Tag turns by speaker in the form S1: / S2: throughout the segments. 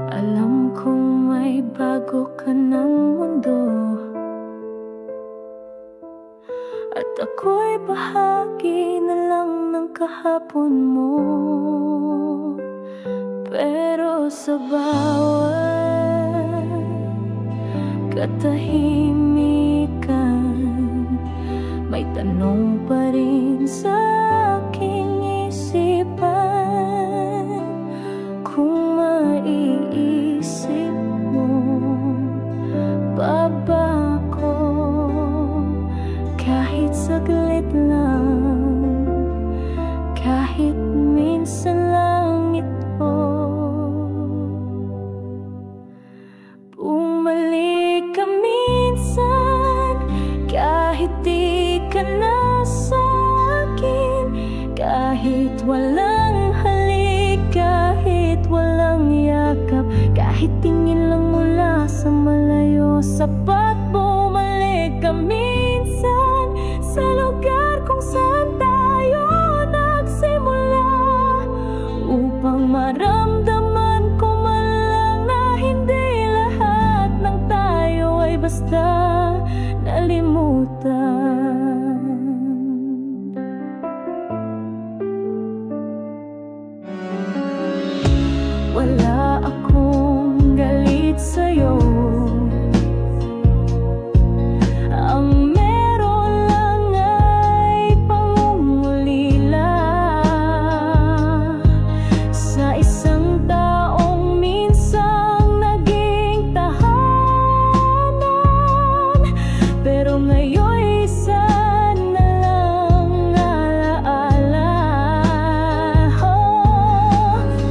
S1: Alam kong may bago ka ng mundo, at ako'y bahagi na lang ng kahapon mo. Pero sa bawat katahimikan, may tanong pa rin sa aking isipan. Kung maiisip mo pa ba ako kahit saglit lang, kahit minsan lang ito. Bumalik ka minsan, kahit di ka na sa akin, kahit walang halik, kahit walang yakap, kahit tingin lang mula sa malayo. Sapat bumalik ka minsan sa lugar kung saan tayo nagsimula, upang maramdaman ko man lang na hindi lahat ng tayo ay basta nalimutan. Wala akong galit sa'yo, ang meron lang ay pangungulila sa isang taong minsang naging tahanan. Pero ngayon'y isa na lang alaala.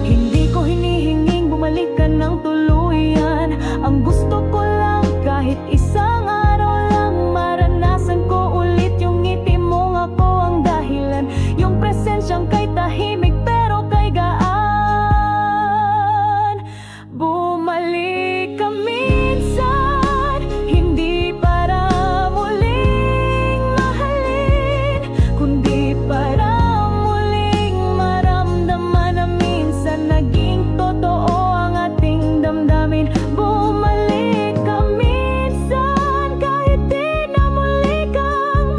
S1: Hindi ko hinihinging bumalik ka ng tuluyan. Ang gusto ko lang kahit isang araw lang maranasan ko ulit yung ngiti mong ako ang dahilan, yung presensyang kay tahimik pero kay gaan. Bumalik ka minsan, hindi para muling mahalin, kundi para muling maramdaman na minsan naging totoo ang ating damdamin. Bumalik ka minsan, kahit di na muli kang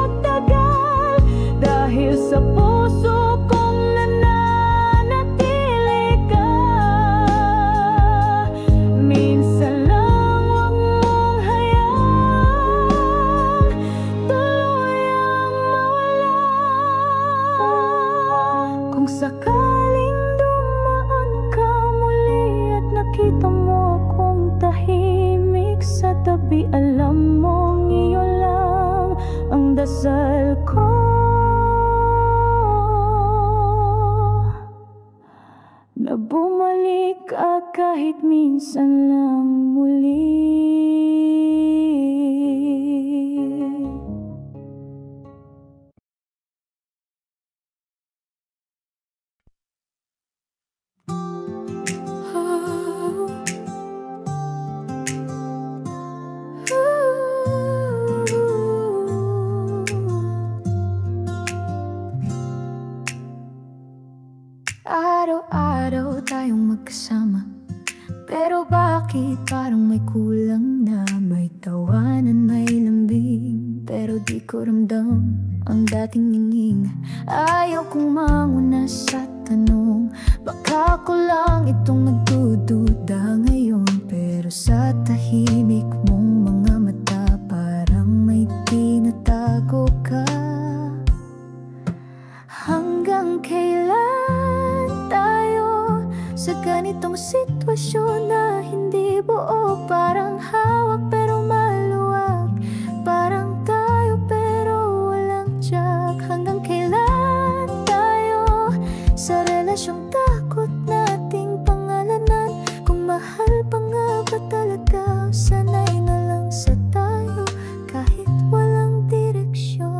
S1: magtagal, dahil sa puso kong nananatili ka. Minsan lang huwag mong hayaang tuluyang mawala. Kung sakaling dumaan ka muli at nakita mo akong tahimik sa tabi, alam mong iyon lang ang dasal ko, na bumalik ka kahit minsan lang muli. Araw-araw tayong magkasama, pero bakit parang may kulang na? May tawanan, may lambing, pero di ko ramdam ang dating nginging. Ayaw kong manguna sa tanong, baka ko lang itong nagdududa ngayon. Pero sa tahimik mong mga mata, parang may tinatago ka. Hanggang kailan tayo sa ganitong sitwasyon na hindi buo? Parang hawak pero maluwag, parang tayo pero walang tiyak. Hanggang kailan tayo sa relasyong takot nating pangalanan? Kung mahal pa nga ba talaga, sanay na lang sa tayo kahit walang direksyon.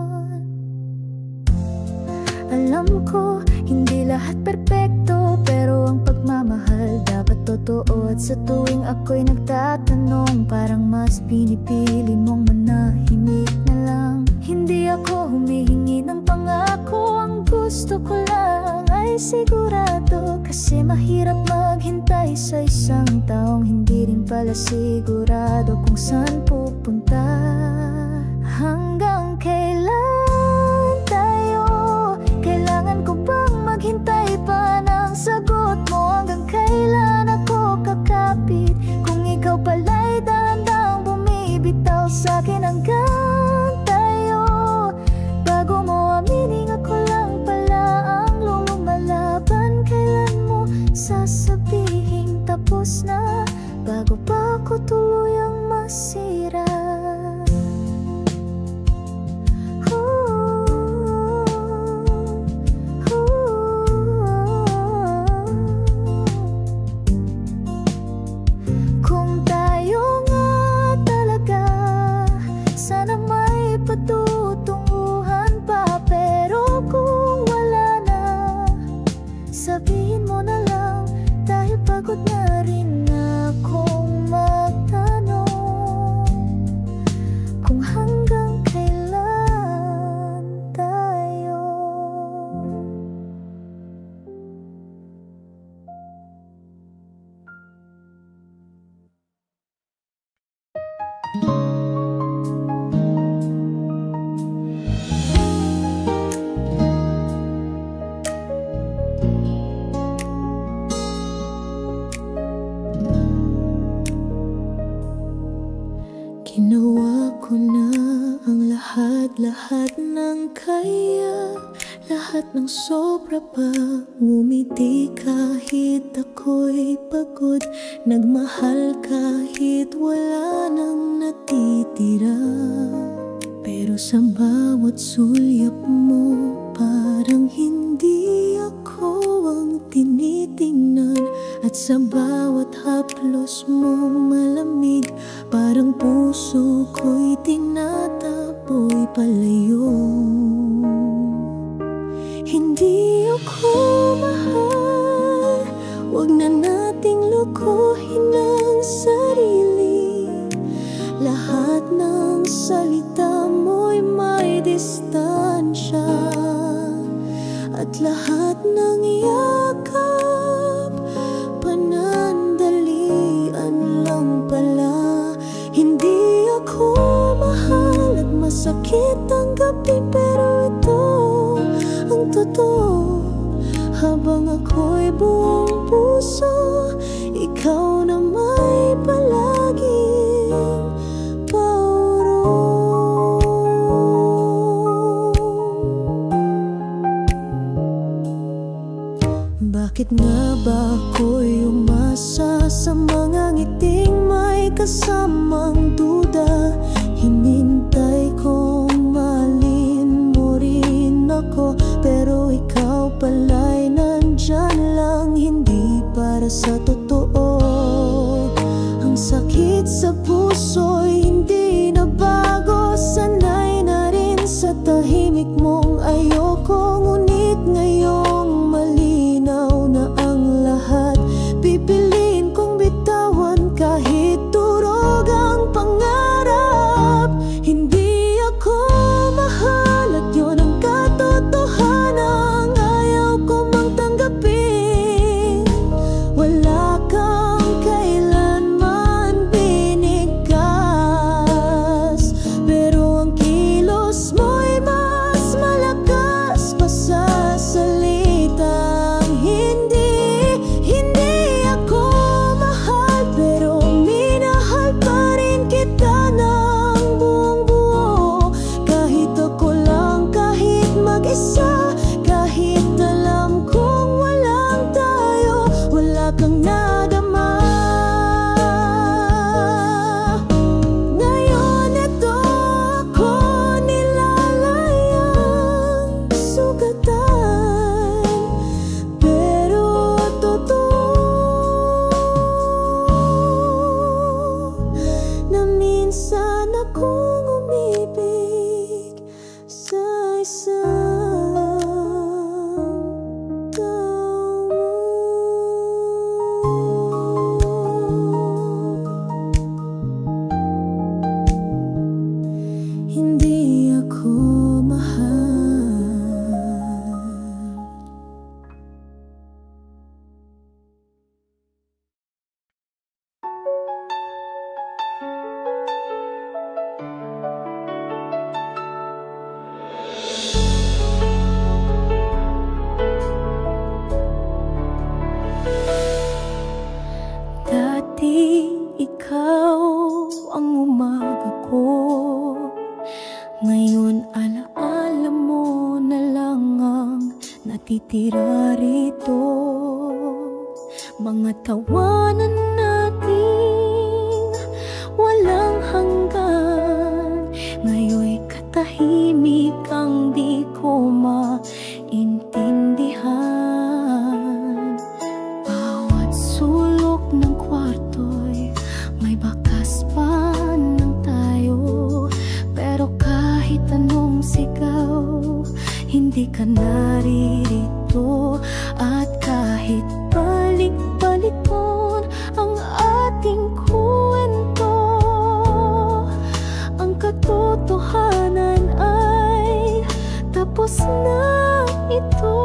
S1: Alam ko, hindi lahat perpekto, pero ang pagmamahal dapat totoo. At sa tuwing ako'y nagtatanong, parang mas pinipili mong manahimik na lang. Hindi ako humihingi ng pangako, ang gusto ko lang ay sigurado. Kasi mahirap maghintay naghihintay sa isang taong hindi rin pala sigurado kung saan pupunta. Hanggang kailan tayo? Kailangan ko bang maghintay pa ng sagot mo? Hanggang kailan ako kakapit kung ikaw pala'y dahan-dahang bumibitaw sa'kin? Hanggang tayo bago mo aminin ako lang pala ang lumalaban. Kailan mo sasabihin tapos na bago pa ako tuluyang masira? Kung tayo nga talaga, sana may patutunguhan pa. Pero kung wala na, sabihin mo na lang, dahil pagod na rin akong magtanong kung hanggang kailan tayo. Ginawa ko na ang lahat ng kaya, lahat ng sobra pa. Ngumiti kahit ako'y pagod, nagmahal kahit wala nang natitira. Pero sa bawat sulyap mo, parang hindi ako ang tinitingnan. At sa bawat haplos mo malamig, parang puso ko'y tinataboy palayo. Hindi ako mahal, wag na nating lokohin ang sarili. Lahat ng salita mo'y may distansya, at lahat ng yakap panandalian lang pala. Hindi ako mahal at masakit ang gabi, pero ito ang totoo. Habang ako'y buong puso, ikaw na may palaging bakit nga ba ako'y umasa sa mga ngiting may kasamang duda? Hinintay kong mahalin mo rin ako, pero ikaw pala'y nandyan lang, hindi para sa totoo. Ang sakit sa puso'y hindi na bago, sanay na rin sa tahimik mong ayoko. Ngunit ngayong malinaw na ang lahat, pipiliin kong bitawan kahit durog ang pangarap. Hindi ako mahal at yun ang katotohanan. Ayaw ko mang tanggapin, wala kang kailanman binigkas. Pero ang kilos mo'y mas malakas pa sa salitang hindi ako mahal, pero minahal pa rin kita ng buong buo. Kahit ako lang, kahit mag-isa, kahit alam kong walang tayo, wala kang nadama. Ngayon ito ako nilalayang sugatan, pero totoo na minsan akong umibig sa isang tao. nakatira rito. Mga tawanan natin walang hanggan, ngayon'y katahimik ang di ko maintindihan. Bawat sulok ng kwarto'y may bakas pa ng tayo, pero kahit anong sigaw, hindi ka naririto. At kahit balik-balikon ang ating kwento, ang katotohanan ay tapos na ito.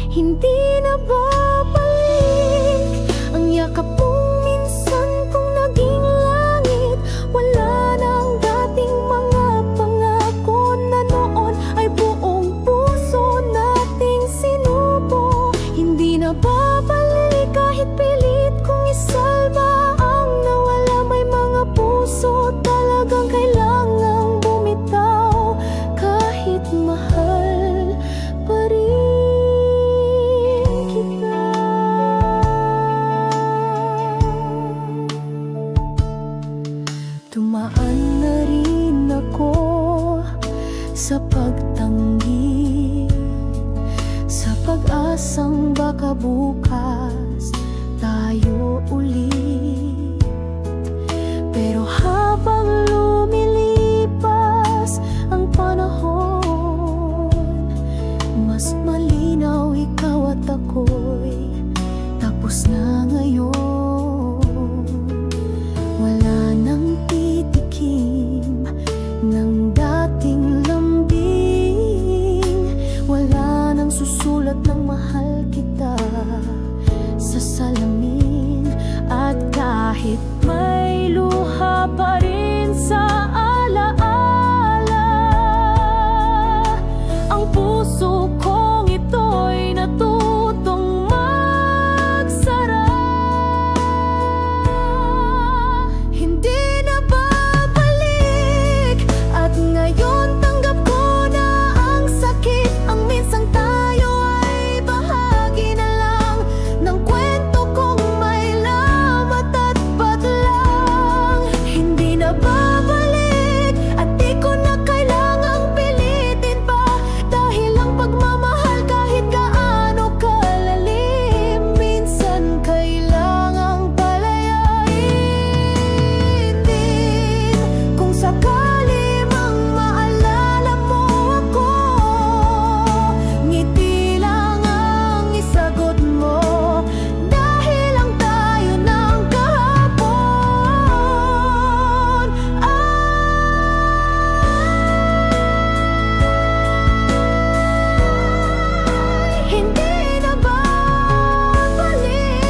S1: Hindi na babalik ang yakap mong minsan kong naging langit. Wala na ang dating mga pangako na noon ay buong puso nating sinubo. Hindi na babalik kahit pilit kong isalba ang nawala. May mga puso talagang kailangang bumitaw, kahit mahal pa rin kita. Tumaan na rin ako sa pagtanggi, sa pag-asang baka bukas tayo ulit. Pero habang lumilipas ang panahon, mas malinaw ikaw at ako'y tapos na ngayon. Wala nang titikim ng dating lambing, wala nang susulat ng mahal kita sa salamin. At kahit may luha pa rin sa alaala, ang puso kong ito'y natutong magsara. Hindi na babalik, at ngayon tanggap ko na ang sakit. Ang minsang tayo ay bahagi na lang ng kwento kong may lamat at patlang. Hindi na babalik at di ko na kailangang pilitin pa, dahil ang pagmamahal kahit gaano kalalim, minsan kailangang palayain din. Kung sakali mang maalala mo ako, ngiti lang ang isagot mo, dahil lang tayo ng kahapon ay hindi na babalik.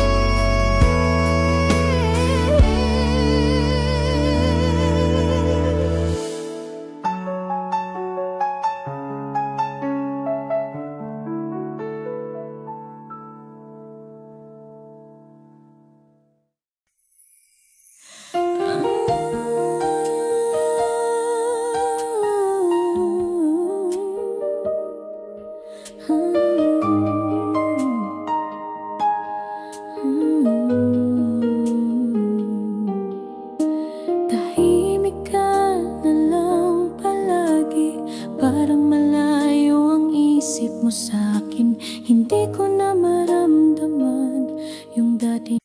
S1: Tahimik ka na lang palagi, parang malayo ang isip mo sa'kin. Hindi ko na maramdaman yung dati.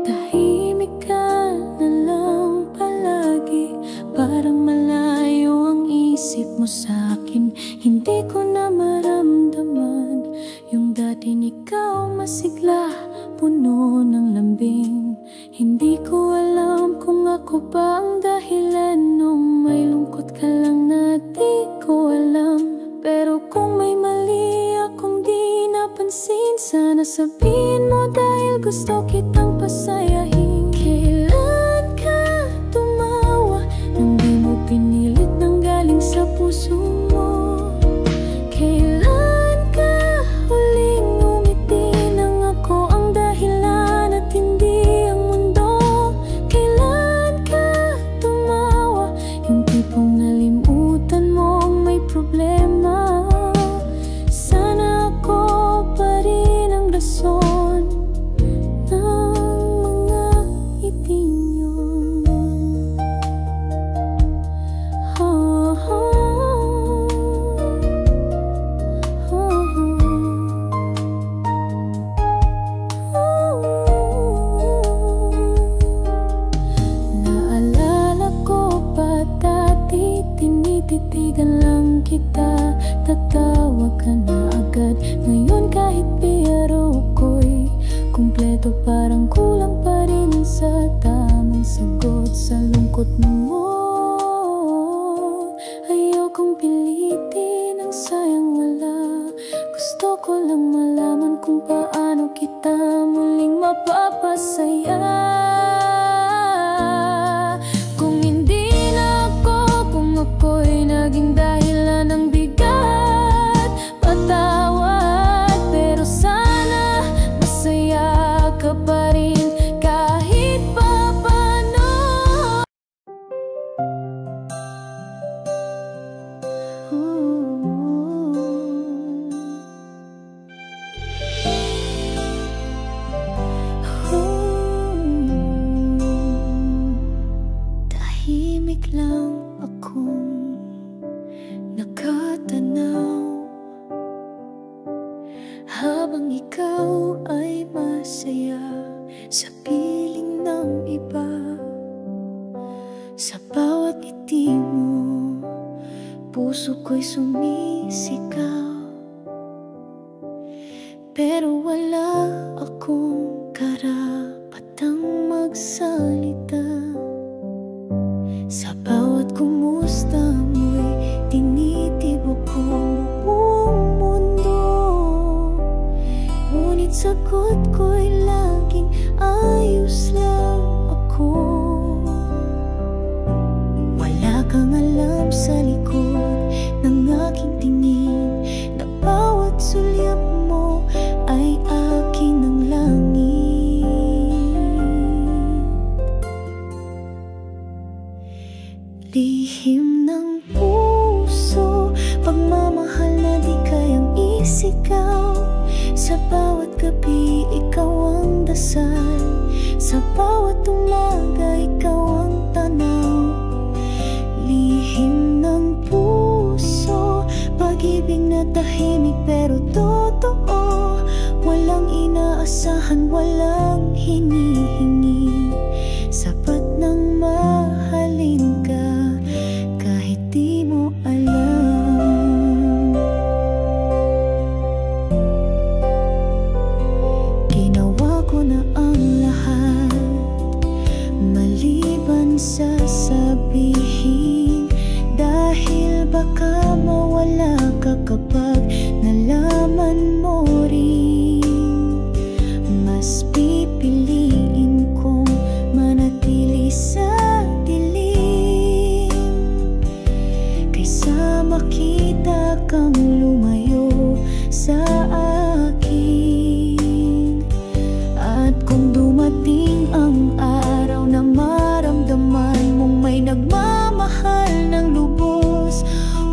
S1: Tahimik ka na lang palagi, parang malayo ang isip mo sa'kin. Hindi ko na maramdaman yung dating ikaw masigla, puno ng lambing. Hindi ko alam kung ako ba ang dahilan nung may lungkot ka lang na di ko alam. Pero kung may mali akong di napansin, sana sabihin mo dahil gusto kitang pasayahin. Kailan ka tumawa nang di mo pinilit nang galing sa puso puso parang kulang pa rin sa tamang sagot sa lungkot mo. Ayokong pilitin, ang sayang wala. Gusto ko lang malaman kung paano kita muling mapapasaya. Kung hindi na ako, kung ako'y naging dahilan ng bigat, patawad. Pero sana masaya ka pa rin kahit papaano. Tahimik lang akong nakatanaw habang ikaw ay masaya sa piling ng iba. Sa bawat ngiti mo, puso ko'y sumisigaw. Pero wala akong karapatang magsalita. Sa bawat kumusta mo'y tinitibok ko ang buong mundo. Ngunit sagot ko'y laging ayos lang ako. Wala kang alam sa likod ng aking tingin, na bawat sulyap mo ay akin ng langit. Lihim ng puso, pagmamahal na di kayang isigaw. Sa bawat gabi, ikaw ang dasal. Sa bawat umaga, ikaw ang tanaw. Lihim ng puso, pag-ibig na tahimik pero totoo. Walang inaasahan, walang hinihingi. Sapat nang mahalin ka kahit di mo alam. Ginawa ko na ang lahat, maliban sa sabihin. Dahil baka mawala ka kapag nalaman mo rin. Mas pipiliin kong manatili sa dilim kaysa makita kang lumayo sa akin. At kung dumating ang araw na maramdaman mong may nagmamahal ng lubos,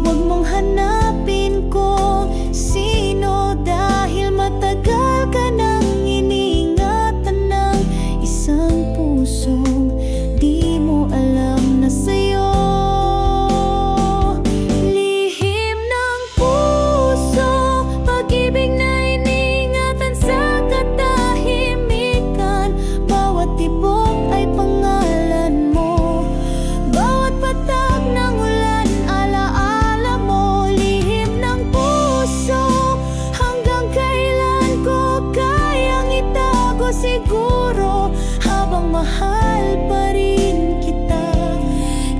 S1: huwag mong hanapin kung sino, dahil matagal ka nang iniingatan ng isang pusong di mo alam na sa'yo. Lihim ng puso, pag-ibig na iniingatan sa katahimikan. Bawat tibok ay pangalan mo, bawat patak ng ulan alaala mo. Lihim ng puso, hanggang kailan ko kayang itago? Siguro habang mahal pa rin kita,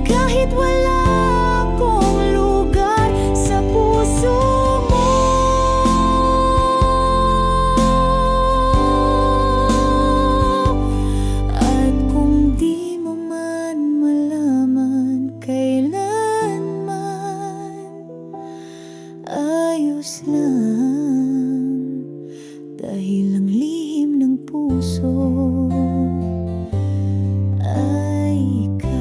S1: kahit wala akong lugar sa puso mo. At kung di mo man malaman kailanman, ayos lang, dahil ang lihim ng puso ay ikaw.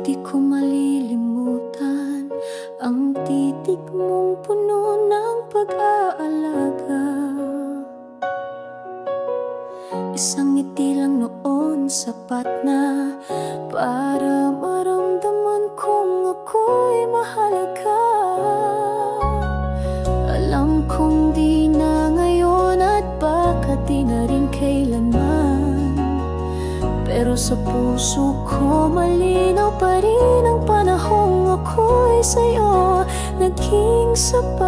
S1: Di ko malilimutan ang titig mong puno ng pag-aalaga. Isang ngiti lang noon sapat na para maramdaman kong sa puso ko malinaw pa rin ang panahong ako'y sa'yo naging sapat.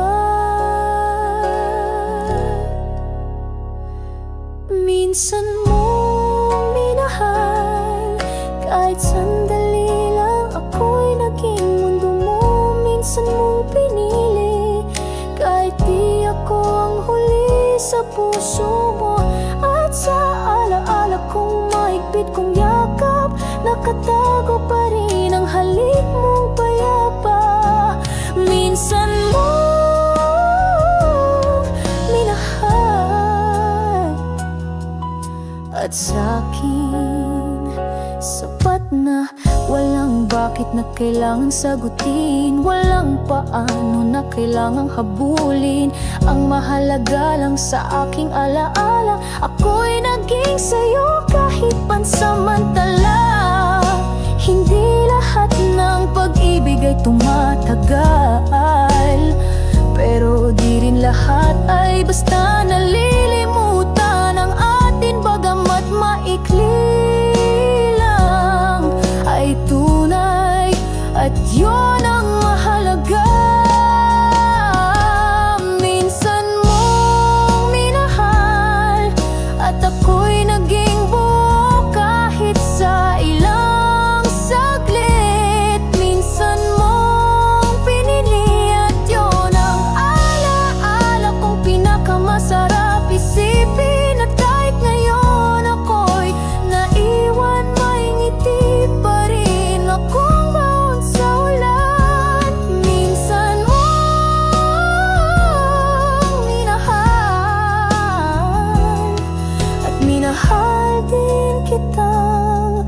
S1: Minsan mong minahal, kahit sandali lang ako'y naging mundo mo. Minsan mong pinili, kahit di ako ang huli sa puso mo. At sa alaala kong mahigpit kong yakap, nakatago pa rin ang halik mong payapa. Minsan mong minahal, at sa'kin sapat na. Walang bakit na kailangang sagutin, walang paano na kailangang habulin. Ang mahalaga lang sa aking alaala, ako'y naging sa'yo kahit pansamantala. Hindi lahat ng pag-ibig ay tumatagal, pero di rin lahat ay basta nalilimutan. Ang atin bagamat maikli ay tunay, at yun ang mahalaga. Minsan mong minahal, at ako'y naging buo kahit sa ilang saglit. Minsan mong pinili, at yun ang alaala kong pinakamasarap isipin. At kahit ngayon ako'y naiwan, may ngiti pa rin akong baon sa ulan. Minsan mong minahal, at minahal din kitang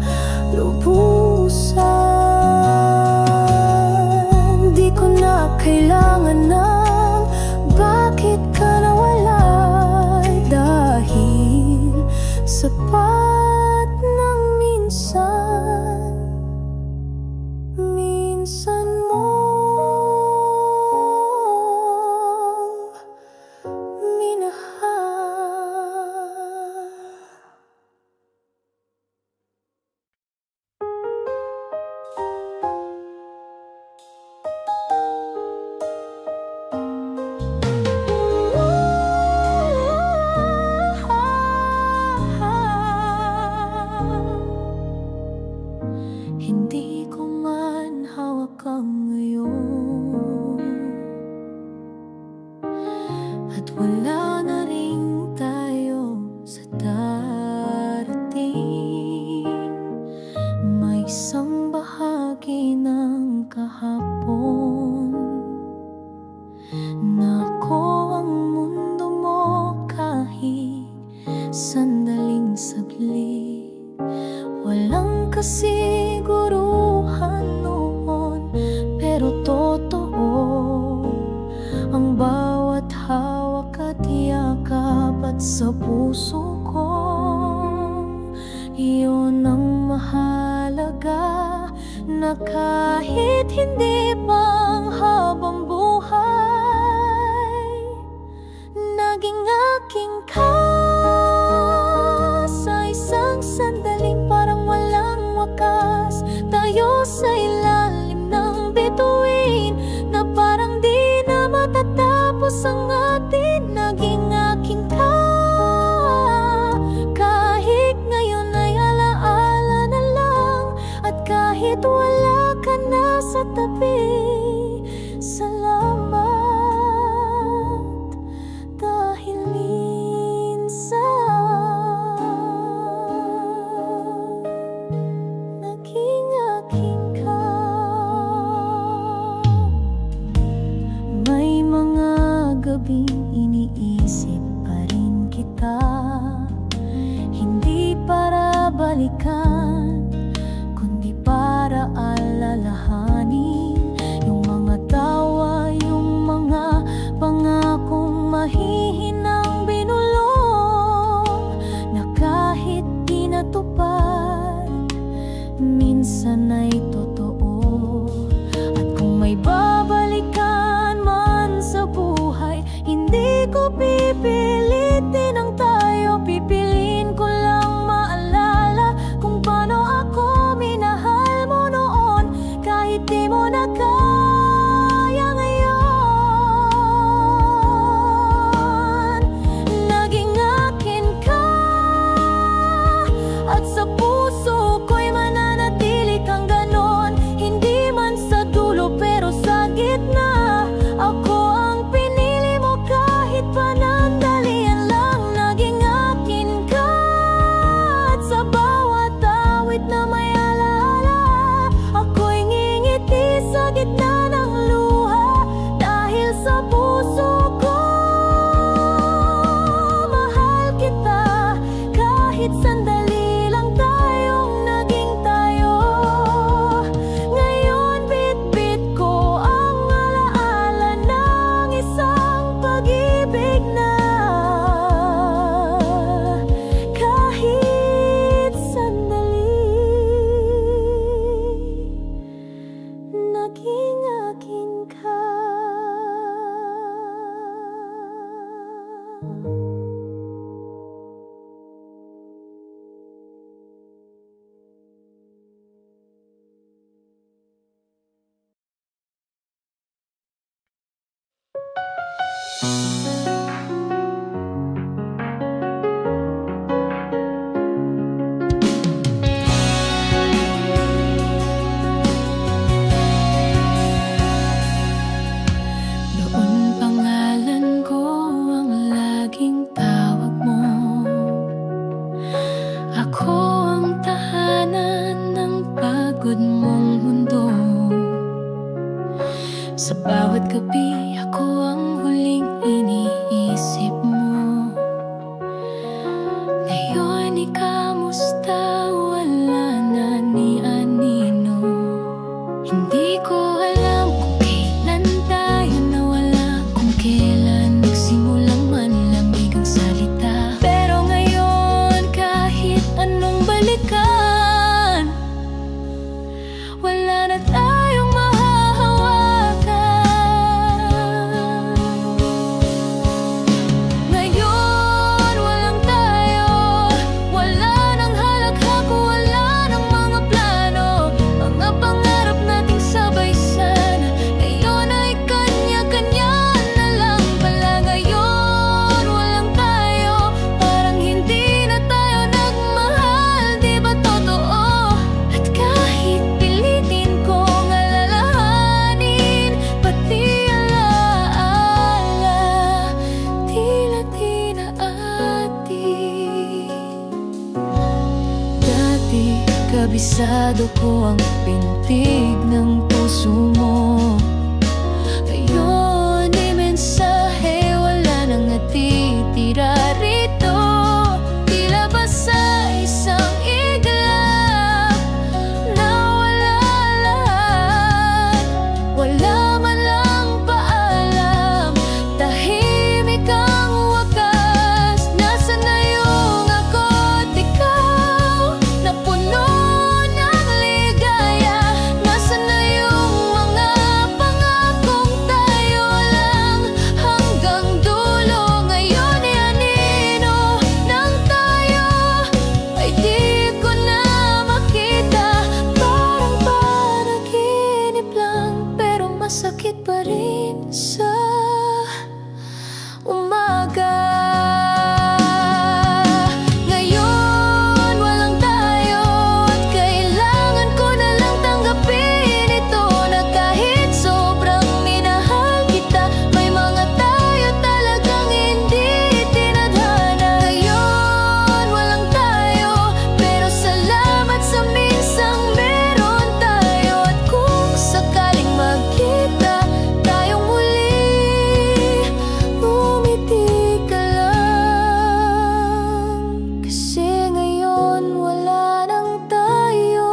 S1: lubusan. Di ko na kailangan ng bakit ka nawala, dahil sapat ng minsan. Minsan mong minahal. Hindi ko man hawak ang ngayon, at wala na rin tayo sa darating. May isang bahagi ng kahapon na ako ang mundo mo kahit sandaling saglit. Walang kasiguruhan noon, pero totoo ang bawat hawak at yakap. At sa puso ko, iyon ang mahalaga, na kahit hindi pang habang buhay, naging aking ka sa isang sandaling parang walang wakas. Tayo sa ilalim ng bituin na parang di na matatapos ang atin. Naging aking ka, kahit ngayon ay alaala na lang. At kahit wala ka na sa tabi, salamat. Dahil minsan naging aking ka. May mga gabing iniisip pa rin kita, hindi para balikan, kundi para alalahanin yung mga tawa, yung mga pangakong mahihinang binulong, na kahit di natupad, minsan ay totoo. At kung may babalikan man sa buhay, hindi ko pipilitin ang tayo. Pipiliin ko lang maalala kung paano likod mong mundo. Sa bawat gabi ako ang huling iniisip mo. Ngayon ikamusta, wala na ni anino. Hindi ko alam kung kailan tayo nawala, kung kailan nagsimulang manlamig ang salita. Pero ngayon kahit anong balikan, wala na tayong mahahawakan. Ngayon walang tayo, wala nang halakhak, wala nang mga plano, mga pangarap nating sabay sana. Ngayon ay kanya-kanya na lang pala. Ngayon walang tayo, parang hindi na tayo nagmahal, di ba totoo? At kahit pilitin kong alalahanin, pati alaala, tila di na atin. Dati kabisado ko ang pintig ng puso mo. Ngayon di mensahe, wala nang natitira rito. Tila ba sa isang iglap nawala lahat, wala man lang paalam, tahimik ang wakas. Nasaan na yung ako't ikaw na puno ng ligaya? Nasaan na yung mga pangakong tayo lang hanggang dulo? Ngayon ay anino nang tayo ay di ko na makita. Parang panaginip lang, pero masakit pa rin sa umaga. Ngayon walang tayo, at kailangan ko na lang tanggapin ito, na kahit sobrang minahal kita, may mga tayo talagang hindi tinadhana. Ngayon walang tayo, pero salamat sa minsang meron tayo. At kung sakaling magkita tayong muli, umiti ka lang. Kasi ngayon wala nang tayo,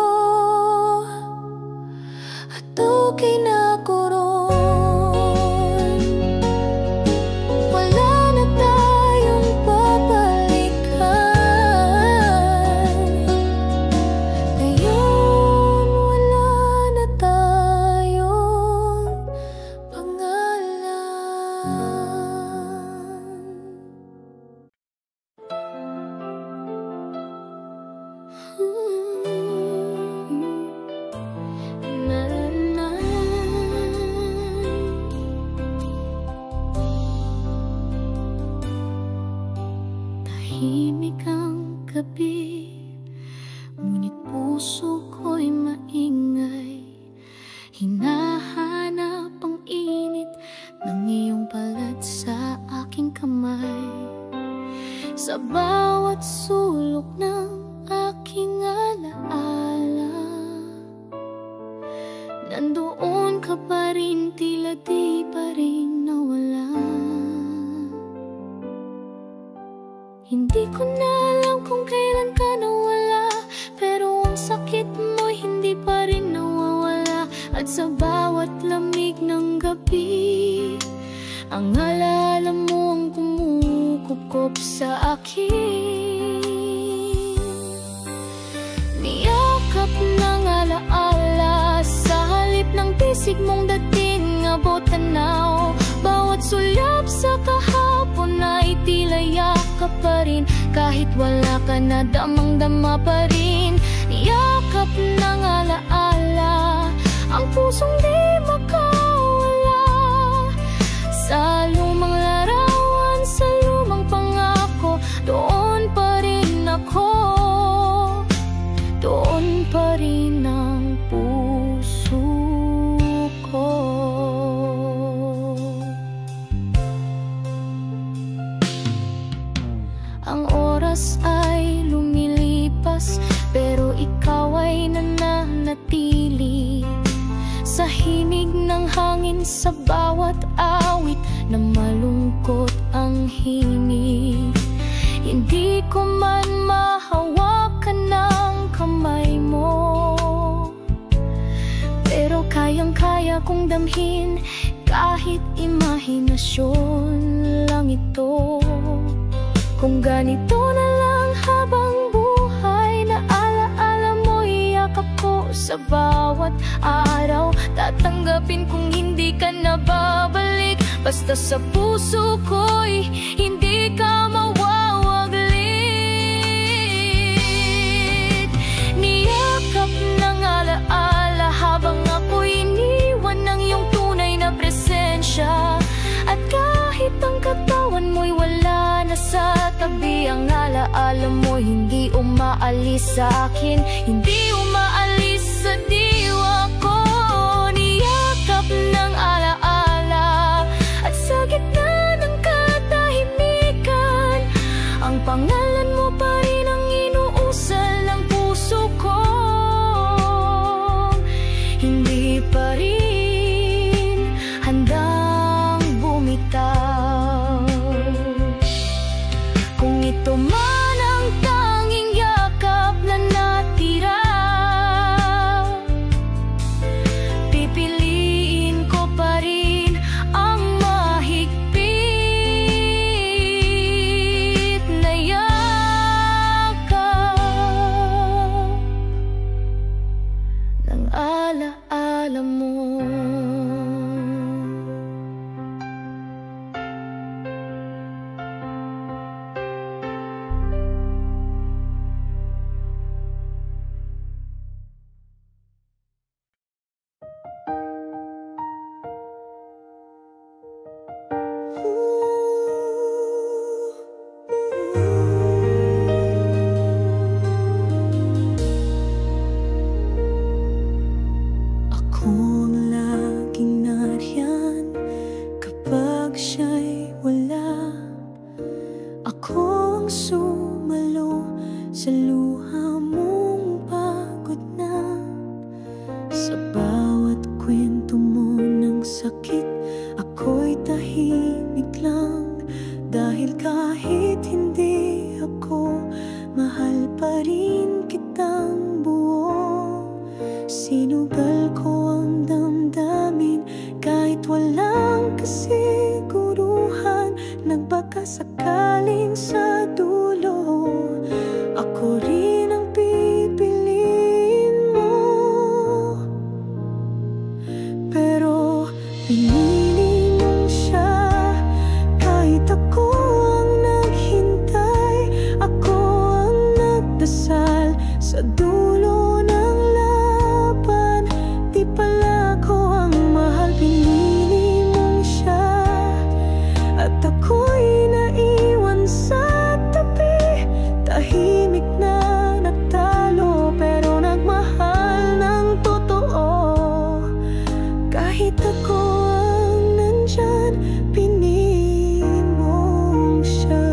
S1: at okay na ako ron. Wala na tayong babalikan. Ngayon wala na tayong pangalan. Tahimik ang gabi, ngunit puso ko'y maingay. Hinahanap ang init ng iyong palad sa aking kamay. Sa bawat sulok ng aking alaala, nandoon ka pa rin, tila di pa rin nawala. Hindi ko na alam kung kailan ka nawala, pero ang sakit mo hindi pa rin nawawala. At sa bawat lamig ng gabi, ang alaala mo ang kumukupkop sa akin. Niyakap ng alaala, sa halip ng bisig mong dating abot tanaw. Bawat sulap sa kahapon ay tila yakap pa rin, kahit wala ka na damang-dama pa rin. Niyakap ng alaala, ang pusong di makawala. Sa lumang larawan, sa lumang pangako, doon pa rin ako, doon pa rin ang puso ko. Ang oras ay lumilipas, pero ikaw ay nananatili. nananatili sa himig ng hangin, sa bawat awit na malungkot ang himig. Hindi ko man mahawakan ng kamay mo, pero kayang-kaya kong damhin kahit imahinasyon lang ito. Kung ganito na lang habang buhay, na alaala mo, iyakap ko sa bawat araw. Tatanggapin kung hindi ka na babalik, basta sa puso ko'y hindi ka mawawaglit. Niyakap ng alaala habang ako'y iniwan ng iyong tunay na presensya. At kahit ang katawan mo'y wala na sa tabi, ang alaala mo hindi umaalis sa akin, hindi umaalis sa diwa ko. Niyakap ng alaala at sa gitna ng katahimikan, ang pangalan mo pa rin ang inuusal ng puso ko. Hindi pa rin handang bumitaw. Kung ito man ang tanging yakap na natira, pipiliin ko pa rin ang mahigpit na yakap ng alaala mo. Ako ang laging nariyan kapag siya'y wala. Ako ang sumalo sa luha mong pagod na. Sa bawat kwento mo ng sakit, ako'y tahimik lang. Dahil kahit hindi ako, mahal pa rin kitang buo. Sinugal ko ang damdamin kahit walang kasiguruhan. Nagbaka sakaling sa dulo, ako rin ang pipiliin mo. Pero pinili mong siya kahit ako ang naghintay. Ako ang nagdasal sa dulo ng laban. Di pala ko ang mahal, pinili mong siya. At ako'y naiwan sa tabi, tahimik na nagtalo, pero nagmahal ng totoo. Kahit ako ang nandyan, pinili mong siya.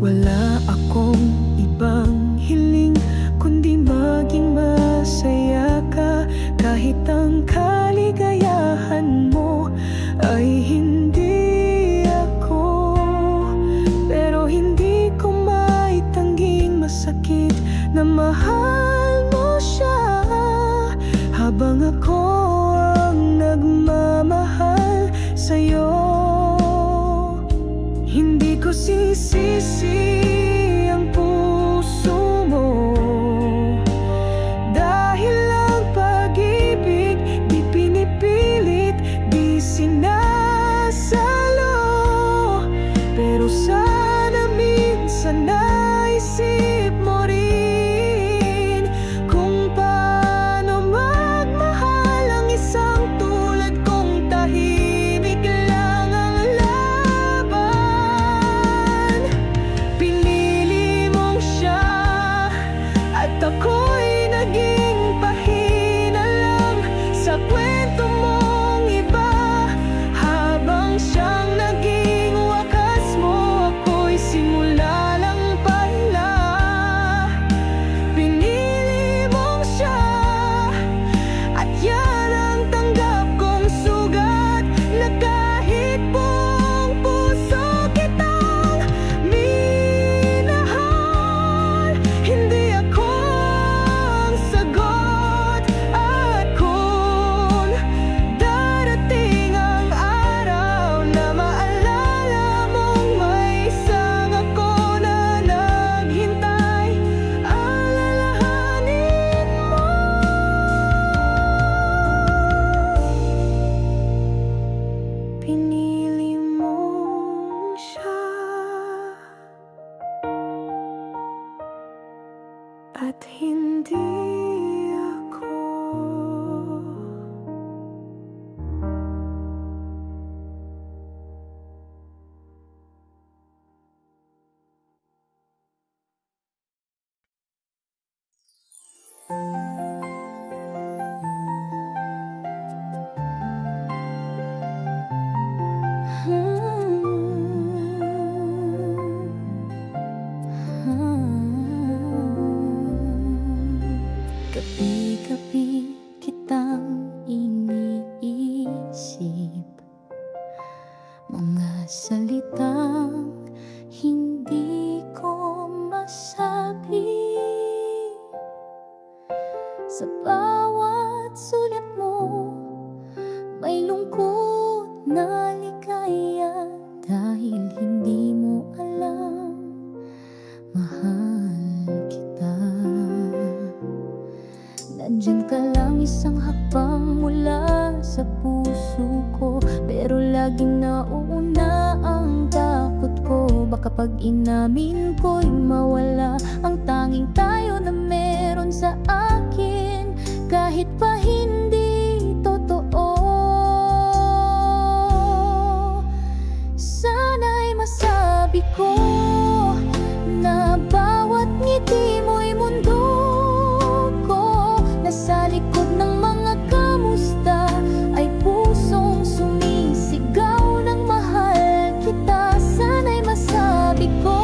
S1: Wala akong ibang hiling kundi maging masaya ka. Kahit ang kaligayahan mo ay hindi ako, pero hindi ko maitangging masakit na mahal mo siya. Habang ako ang nagmamahal sa'yo, hindi ko sisisi ang puso mo. Dahil ang pag-ibig di pinipilit, di sinasalo. Pero sana minsan naisip mo rin kung paano magmahal at hindi ako. Gabi-gabi kitang iniisip, mga salitang hindi ko masabi. Sa bawat sulat mo may lungkot na ligaya, dahil hindi mo alam mahal kita. Nandiyan ka lang isang hakbang mula sa puso ko, pero laging nauuna ang takot ko. Baka pag inamin ko'y mawala ang tanging tayo na meron sa akin, kahit pa hindi totoo. Sana'y masabi ko na bawat ngiti mo'y mundo ko, na sa likod ng mga kamusta ay pusong sumisigaw ng mahal kita. Sana'y masabi ko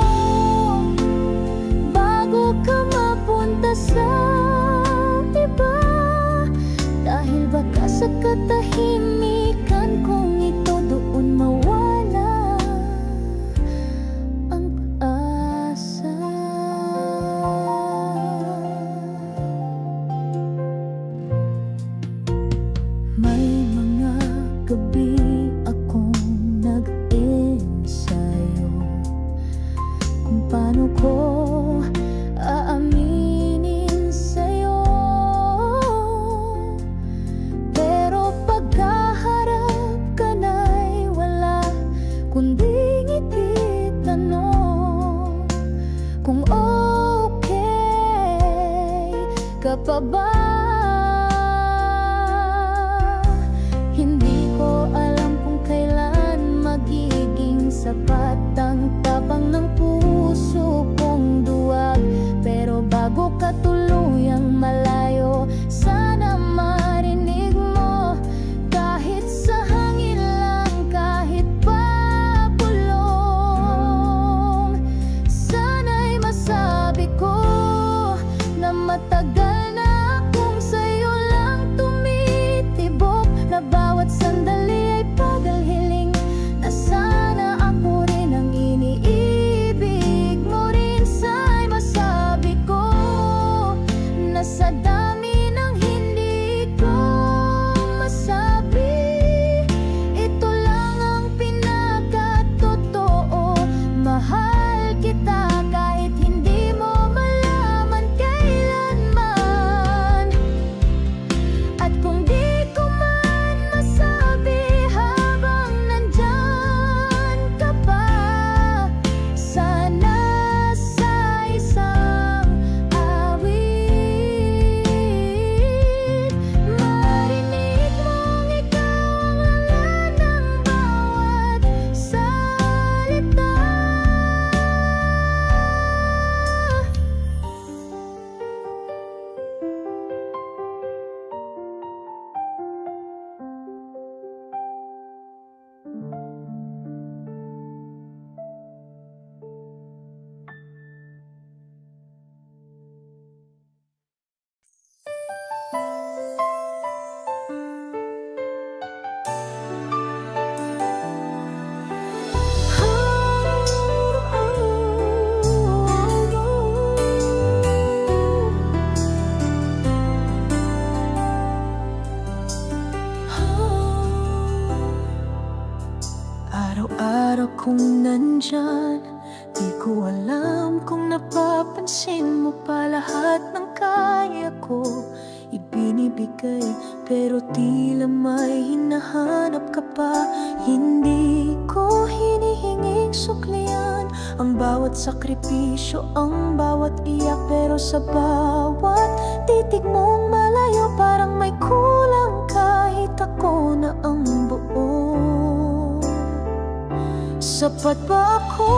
S1: bago ka mapunta sa iba, dahil baka sa katahimikan kong ito doon mawala ang pag-asa. May mga gabi akong nag-ensayo kung paano ko aaminin sa'yo, pero pagkaharap ka na'y wala kundi ngiti, tanong kung okay ka pa ba. Hindi ko alam kung kailan magiging sapat ang tapang ng puso kong duwag, pero bago ka tuluyang malayo, sana marinig mo kahit sa hangin lang, kahit papulong. Sana'y masabi ko na matagal na akong sa'yo lang tumitibok, na bawat sandali ay paghiling, na sana ako rin ang iniibig mo rin. Sa'y masabi ko na sa dami ng hindi ko masabi, ito lang ang pinakatotoo. Mahal kita kahit hindi mo malaman kailanman, at kung di ko man masabi habang nandyan ka pa, sana sa isang awit marinig mong ikaw ang laman ng bawat salita. Araw-araw kong nandyan, di ko alam kung napapansin mo pa lahat ng kaya ko ibinibigay, pero tila may hinahanap ka pa. Hindi ko hinihinging suklian ang bawat sakripisyo, ang bawat bawat iyak, pero sa bawat titig mong malayo, parang may kulang kahit ako na ang buo. Sapat ba ako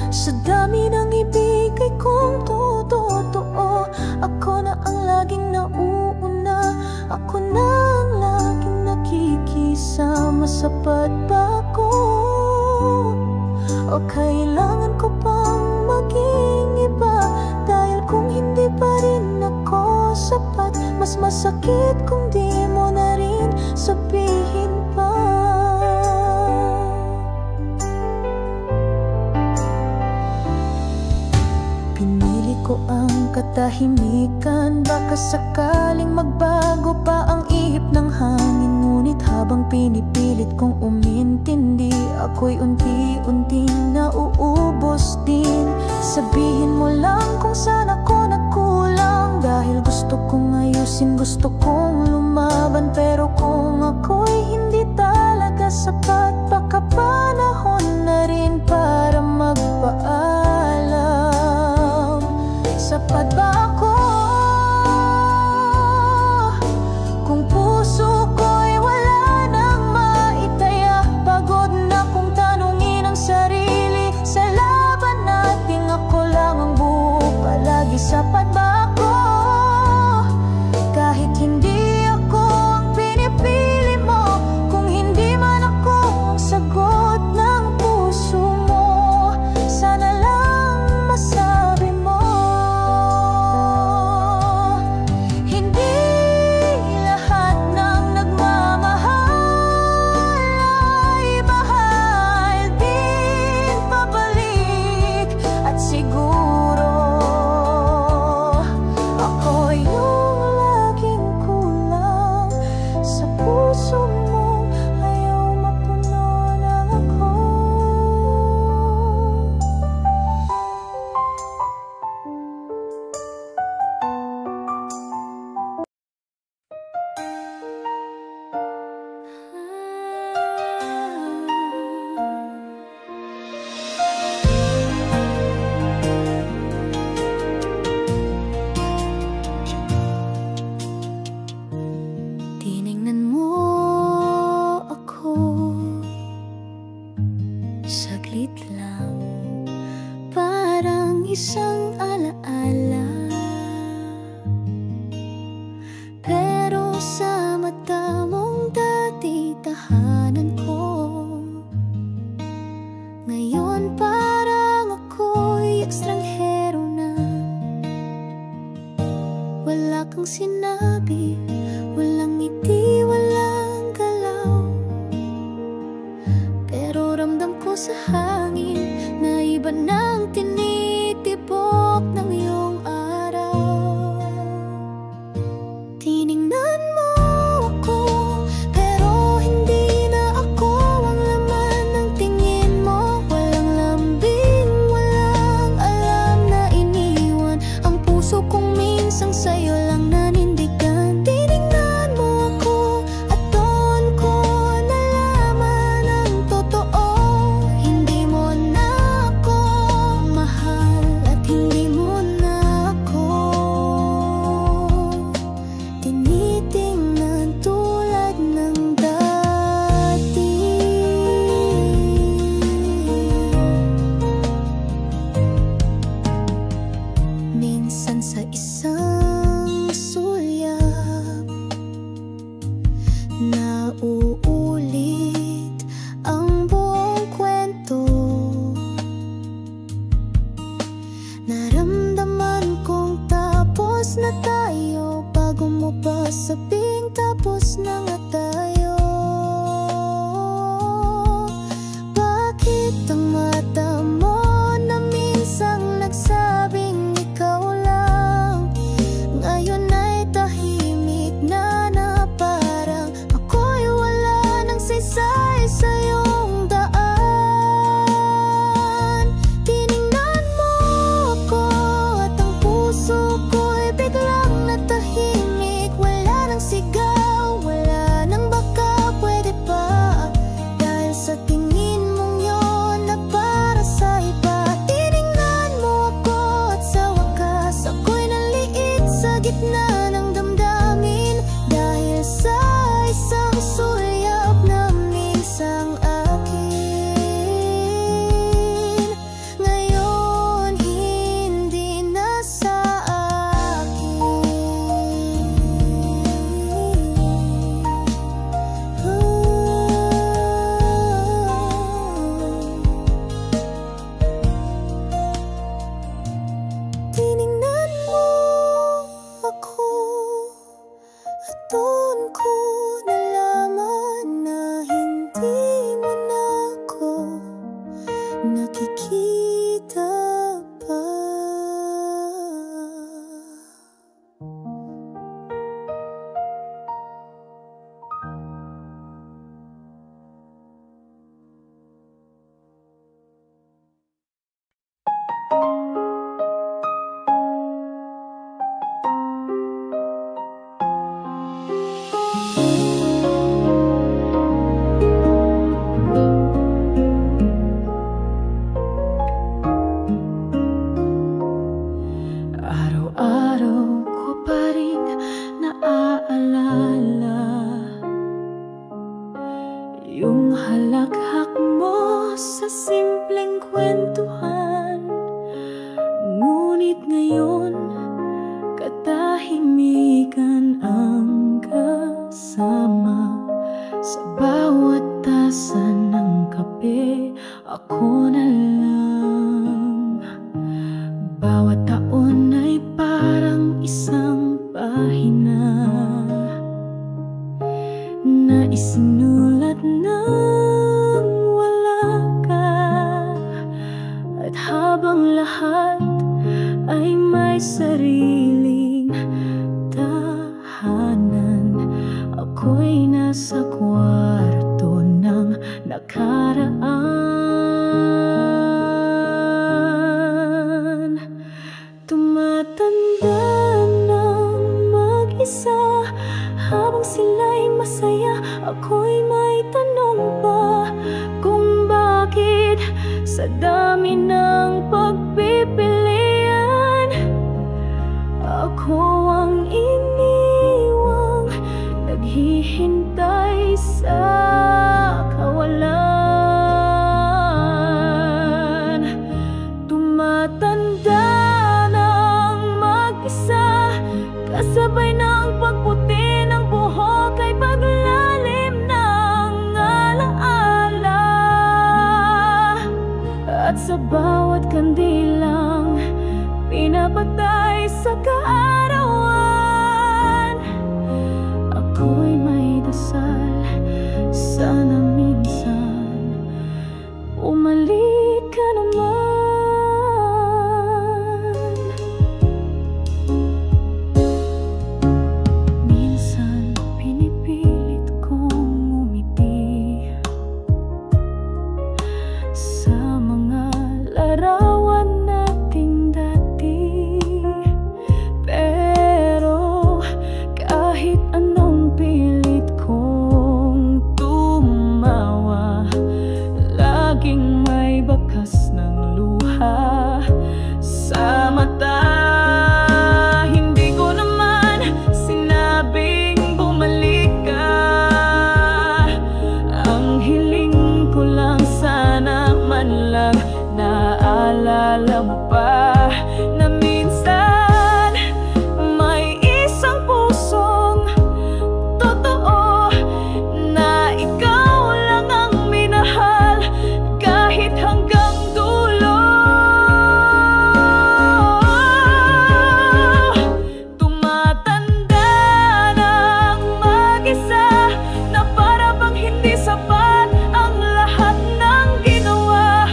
S1: sa dami ng ibigay kong totoo? Ako na ang laging nauuna, ako na ang laging nakikisama. Sapat ba ako o kailangan ko pang maging iba? Dahil kung hindi pa rin ako sapat, mas masakit kung di mo na rin sabihin pa. Pinili ko ang katahimikan, baka sakaling magbago pa ang ihip ng hangin. Ngunit habang pinipilit kong umintindi, ako'y unti-unting nauubos din. Sabihin mo lang kung saan ako nagkulang, dahil gusto kong ayusin, gusto kong lumaban. Pero kung ako'y hindi talaga sapat, baka panahon na rin para magpaalam. Sapat ba ako kung puso ko'y wala nang maitaya? Pagod na kong tanungin ang sarili, sa laban nating ako lang ang buo palagi. Sapat ba ako kahit hindi ako ang pinipili mo? Kung hindi man ako ang sagot ng puso mo, sana lang masabi mo. Hindi lahat ng nagmamahal ay mahal din pabalik. At siguro ako yung laging kulang sa puso mo, ayaw mapuno ng ako. Tiningnan mo ako saglit lang, parang isang alaala. Pero sa mata mong dati tahanan ko, ngayon parang ako'y ekstranghero na. Wala kang sinabi, walang ngiti, walang galaw, pero ramdam ko sa hangin na iba nang tinitibok ng iyong araw. Tiningnan mo ako, pero hindi na ako ang laman ng tingin mo. Walang lambing, walang alam na iniwan ang puso kong minsang sa'yo lang nanindigan. Tiningnan mo ako at doon ko nalaman ang totoo. Hindi mo na ako mahal at hindi mo na ako tinitingnan tulad ng dati. Minsan sa isang sulyap, nauulit ang buong kwento. Naramdaman kong tapos na tayo, bago mo pa sabing tapos na nga tayo. Bakit ang mata mo na minsang nagsabing ikaw lang, ngayon ay tahimik na, na parang ako'y wala nang saysay sa iyong daan. Tiningnan mo ako at ang puso ko'y biglang natahimik. Wala nang sigaw, wala nang habang lahat ay may sariling tahanan. Ako'y nasa kwarto ng nakaraan. Tumatanda ng mag-isa habang sila'y masaya. Ako'y may tanong pa kung bakit sa dami ng pagpipilian ako ang iniwang naghihintay sa kawalan. Tumatanda ng mag-isa kasabay ng pagputi ng buhok ay paglalim ng alaala. At sa bawat kandilang pinapatay sa kaarawan, ako'y may dasal, sana minsan umalik ka naman. Minsan pinipilit kong umiti sa mga larawan nating dati, pero kahit anong pilit kong tumawa, laging may bakas ng luha sa mata. Hindi ko naman sinabing bumalik ka, ang hiling ko lang sana man lang naalala mo pa na minsan may isang pusong totoo na ikaw lang ang minahal kahit hanggang dulo. Tumatanda ng mag-isa na para bang hindi sapat ang lahat ng ginawa,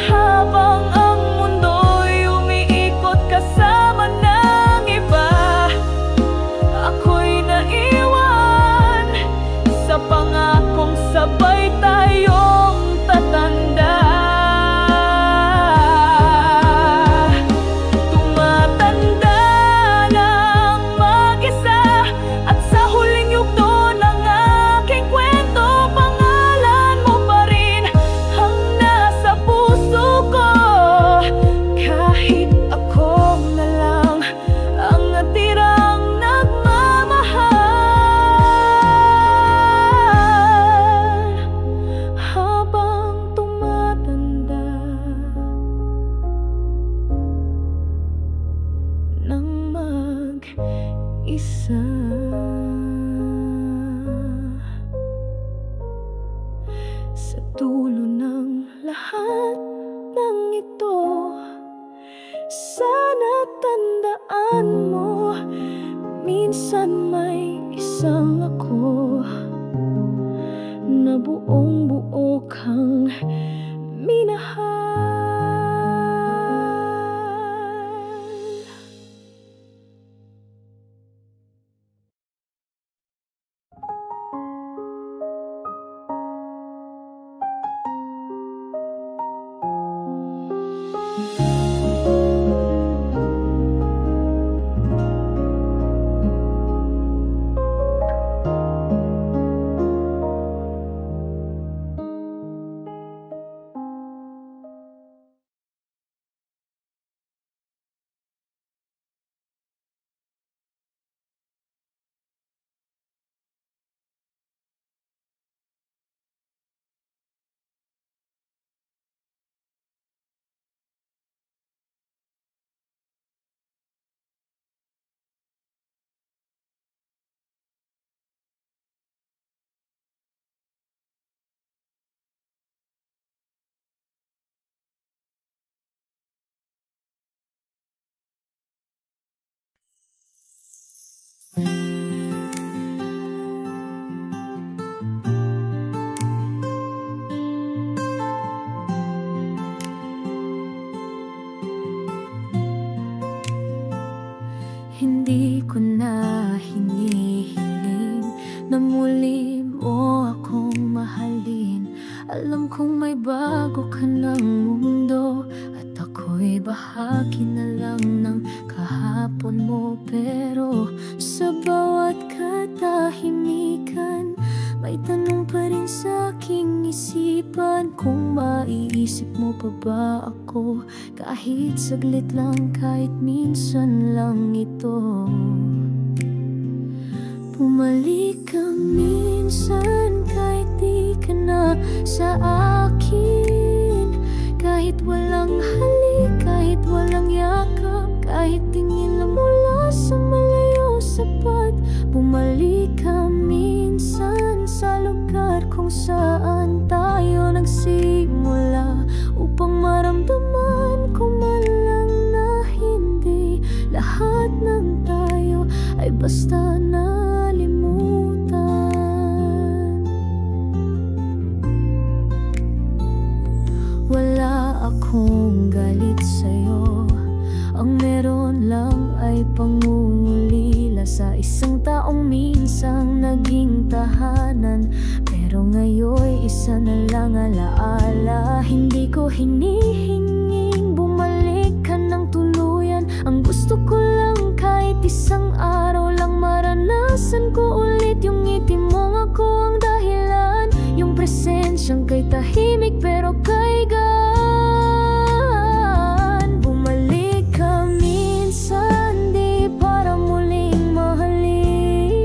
S1: habang ang mundo'y umiikot kasama ng iba. Ako'y naiwan sa pangakong sabay tayong tatanda. Tumatanda ng mag-isa at sa huling yugto ng aking kwento, pangalan mo pa rin ang nasa puso ko. Kahit ako na lang ang natirang nagmamahal, habang tumatanda ng mag-isa. Sa dulo ng lahat ng ito, sana tandaan mo, minsan may isang ako na buong buo kang minahal. Bahagi ka ng mundo at ako'y bahagi na lang ng kahapon mo. Pero sa bawat katahimikan, may tanong pa rin sa aking isipan. Kung maiisip mo pa ba ako, kahit saglit lang, kahit minsan lang ito. Bumalik ka minsan, kahit di ka na sa akin. Kahit walang halik, kahit walang yakap, kahit tingin lang mula sa malayo sapat. Bumalik ka minsan sa lugar kung saan tayo nagsimula, upang maramdaman ko man lang na hindi lahat ng tayo ay basta nalimutan. Wala akong galit sa'yo, ang meron lang ay pangungulila sa isang taong minsang naging tahanan. Pero ngayon'y isa na lang alaala. Hindi ko hinihinging bumalik ka ng tuluyan. Ang gusto ko lang kahit isang araw lang maranasan ko ulit yung ngiti mong ako ang dahilan. Yung presensyang kay tahimik pero kay gaan. Bumalik ka minsan, di para muling mahalin,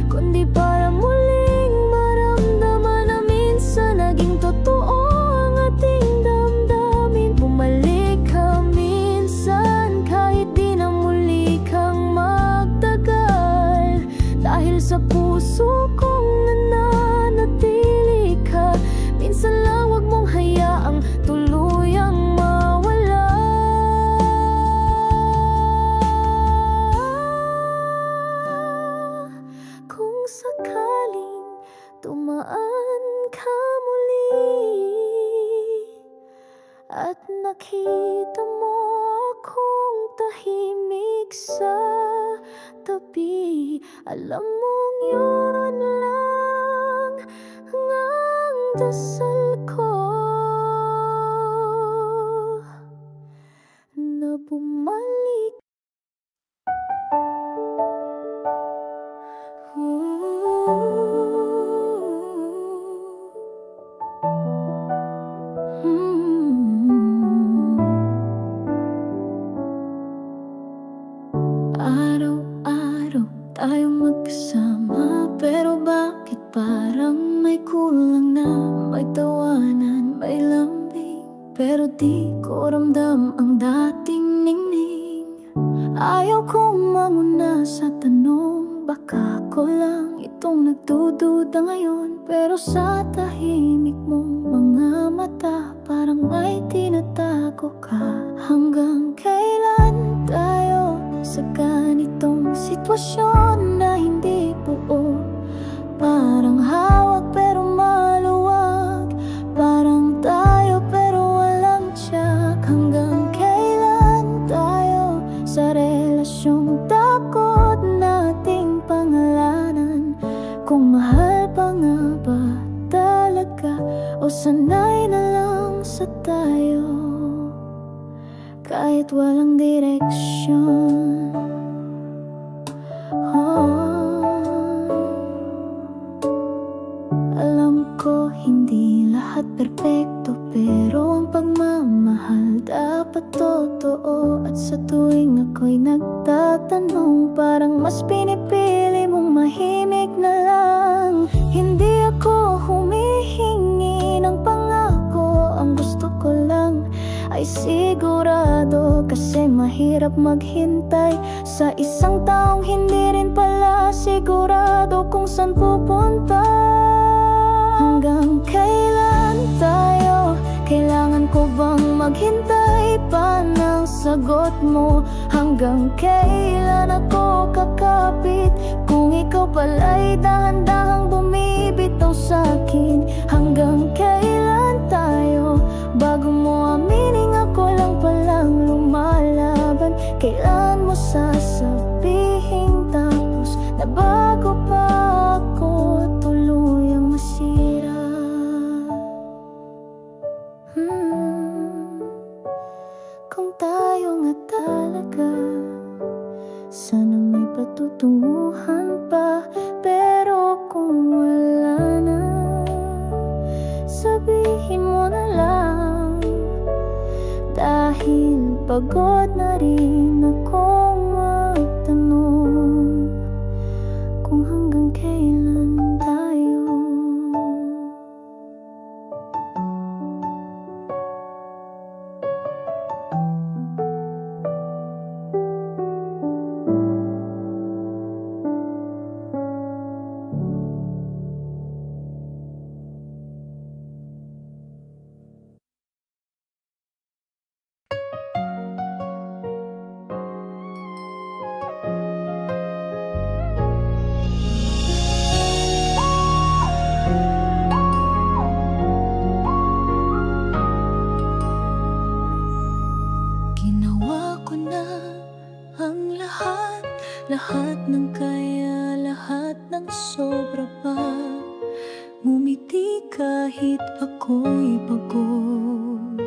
S1: kundi para muling maramdaman na minsan naging totoo ang ating damdamin. Bumalik ka minsan, kahit di na muli kang magtagal, dahil sa puso kong nananatili ka. Minsan lang wag mong hayaang tuluyang mawala. Kung sakaling tumaan ka muli at nakita mo akong tahimik sa tabi, alam mong yun lang ang dasal ko, na bumalik. Araw-araw tayong magkasama, pero bakit parang may kulang na? May tawanan, may lambing, pero di ko ramdam ang dating ningning. Ayaw kong manguna sa tanong, baka ko lang itong nagdududa ngayon. Pero sa tahimik mong mga mata, parang may tinatago ka. Hanggang kailan tayo sa ganitong sitwasyon na hindi buo? Parang hawak pero maluwag, parang tayo pero walang tiyak. Hanggang kailan tayo sa relasyong takot nating pangalanan? Kung mahal pa nga ba talaga, o sanay na lang sa tayo kahit walang direksyon? Alam ko hindi lahat perpekto, pero ang pagmamahal dapat totoo. At sa tuwing ako'y nagtatanong, parang mas pinipili mong mahimik na lang. Hindi ako humihingi ng pangako, ang gusto ko lang ay sigurado. Kasi mahirap maghintay sa isang taong hindi rin pala sigurado kung saan pupunta. Hanggang kailan tayo? Kailangan ko bang maghintay pa ng sagot mo? Hanggang kailan ako kakapit kung ikaw pala'y dahan-dahang bumibitaw sa'kin? Hanggang kailan tayo bago mo aminin ako lang palang lumalaban? Kailan mo sasabihin tapos na bago pa ako tuluyang masira? tayo nga talaga. Sana may patutunguhan pa, pero kung wala na, sabihin mo na lang. Dahil pagod na rin akong magtanong kung hanggang kailan tayo. Lahat ng kaya, lahat ng sobra pa. Ngumiti kahit ako'y pagod.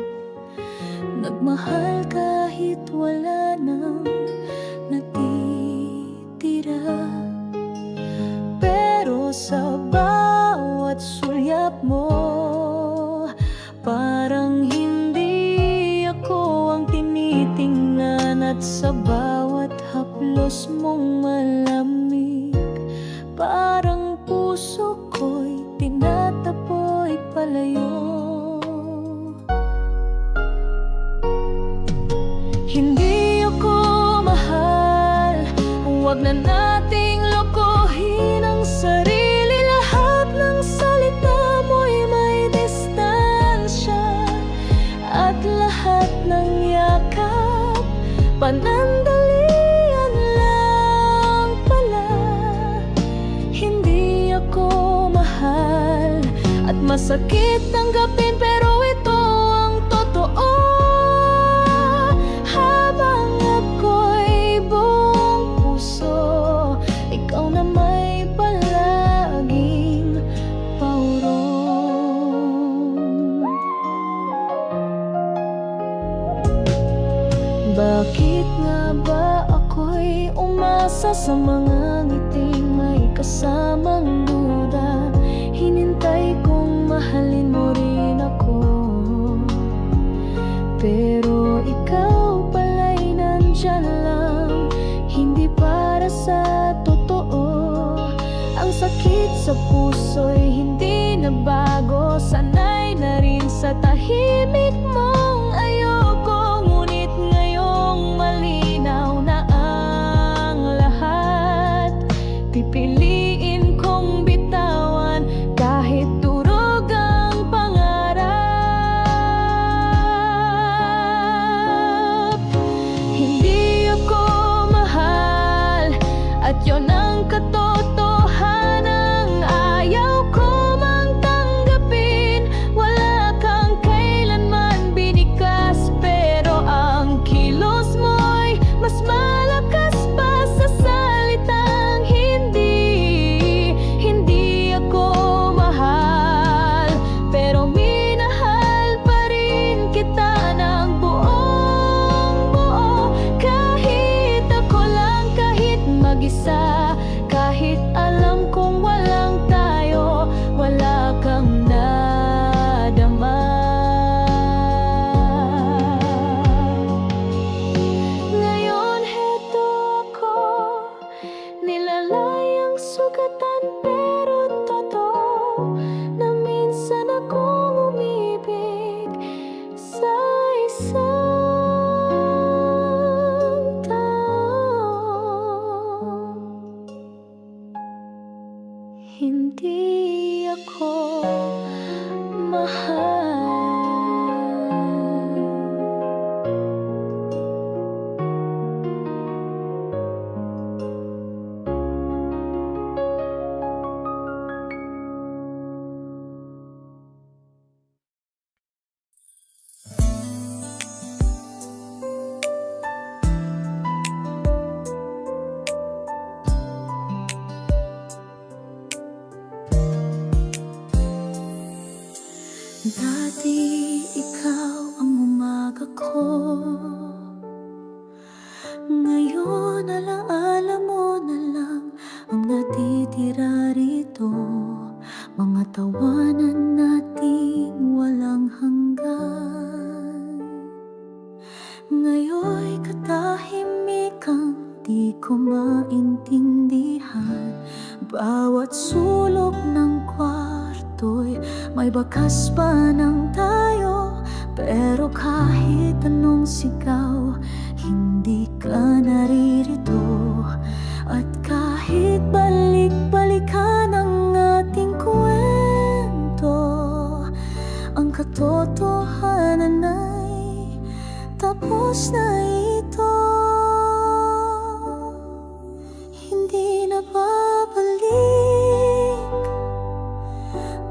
S1: Nagmahal kahit wala nang natitira. Pero sa bawat sulyap mo, parang hindi ako ang tinitingnan. At sa bawat haplos mong malamig, parang puso ko'y tinatapoy palayo. Hindi ako mahal, huwag na nating lokohin ang sarili. Lahat ng salita mo'y may distansya, at lahat ng yakap panandalian lang pala. Hindi ako mahal at masakit tanggapin, pero ito ang totoo. Habang ako'y buong puso, ikaw na may palaging paurong. Bakit nga ba ako'y umasa sa mga ngiting may kasamang duda? Hinintay kong mahalin mo rin ako, pero ikaw pala'y nandyan lang, hindi para sa totoo. Ang sakit sa puso'y hindi na bago, sanay na rin sa tahimik mong ayoko. Ngunit ngayong malinaw na ang lahat, pipiliin kong bitawan kahit durog ang pangarap. Hindi ako mahal, at yun ang katotohanan. Ayaw ko mang tanggapin, wala kang kailanman binikas, pero ang kilos mo'y mas malakas pa sa salitang hindi ako mahal, pero minahal pa rin kita ng buong buo. Kahit ako lang, kahit mag-isa, kahit alam kong walang tayo, wala kang nadama. Ngayon heto ako, nilalayang sugatan, pero totoo na minsan akong umibig sa isang tao. Hindi ako mahal. Dati ikaw ang umaga ko, alaala mo na lang ang natitira rito, mga tawanan nating walang hanggan. Ngayon'y katahimikang di ko maintindihan. Bawat sulok ng kwarto'y may bakas pa ng tayo, pero kahit anong sigaw, hindi ka naririto. At kahit balik-balikan ang ating kwento, ang katotohanan ay tapos na ito. Hindi na babalik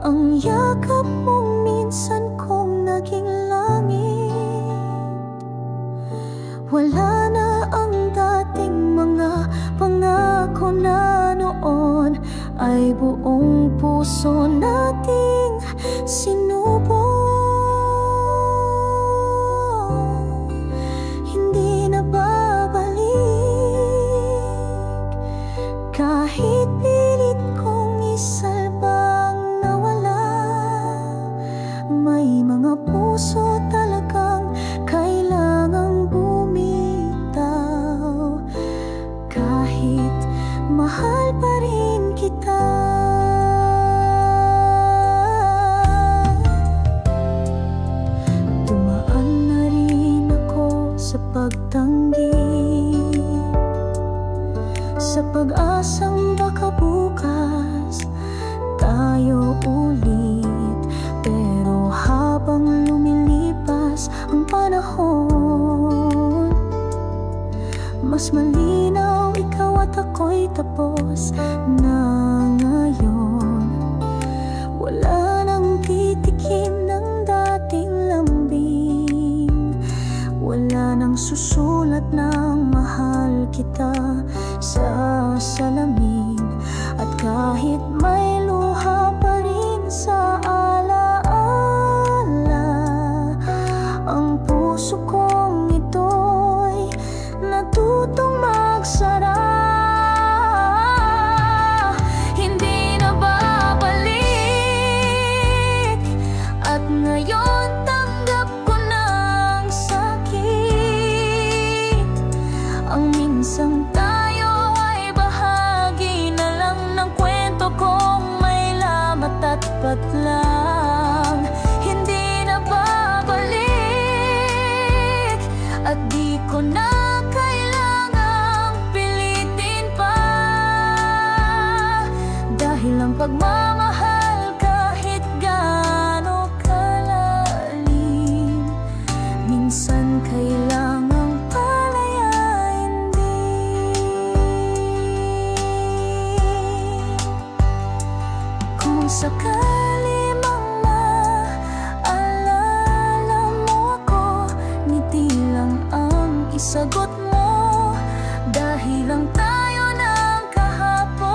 S1: ang yakap mong minsan kong naging langit. Wala na ang dating mga pangako na noon ay buong puso nating sinubok. Hindi na babalik kahit pilit kong isalbang nawala. May mga puso talagang kailangang bumitaw, kahit mahal pa rin kita. Dumaan na rin ako sa pagtanggi, sa pag-asang baka bukas tayo ulit. Pero habang lumilipas ang panahon, mas malinaw ikaw at ako'y tapos na ngayon. Wala nang titikim ng dating lambing, wala nang susulat ng mahal kita sa salamin. At kahit may luha pa rin sa alaala, ang puso kong ito'y natutong magsara. Hindi na babalik, at ngayon tanggap ko ng sakit. Ang minsang tayo ay bahagi na lang ng kwento kong may lamat at patlang. Hindi na babalik, at di ko na kailangang pilitin pa. Dahil ang pagmamahal kahit gaano kalalim, minsan kailangang palayain din. Kung sakali mang maalala mo ako, ngiti lang ang isagot mo. Dahil lang tayo ng kahapon,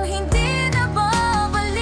S1: hindi na babalik.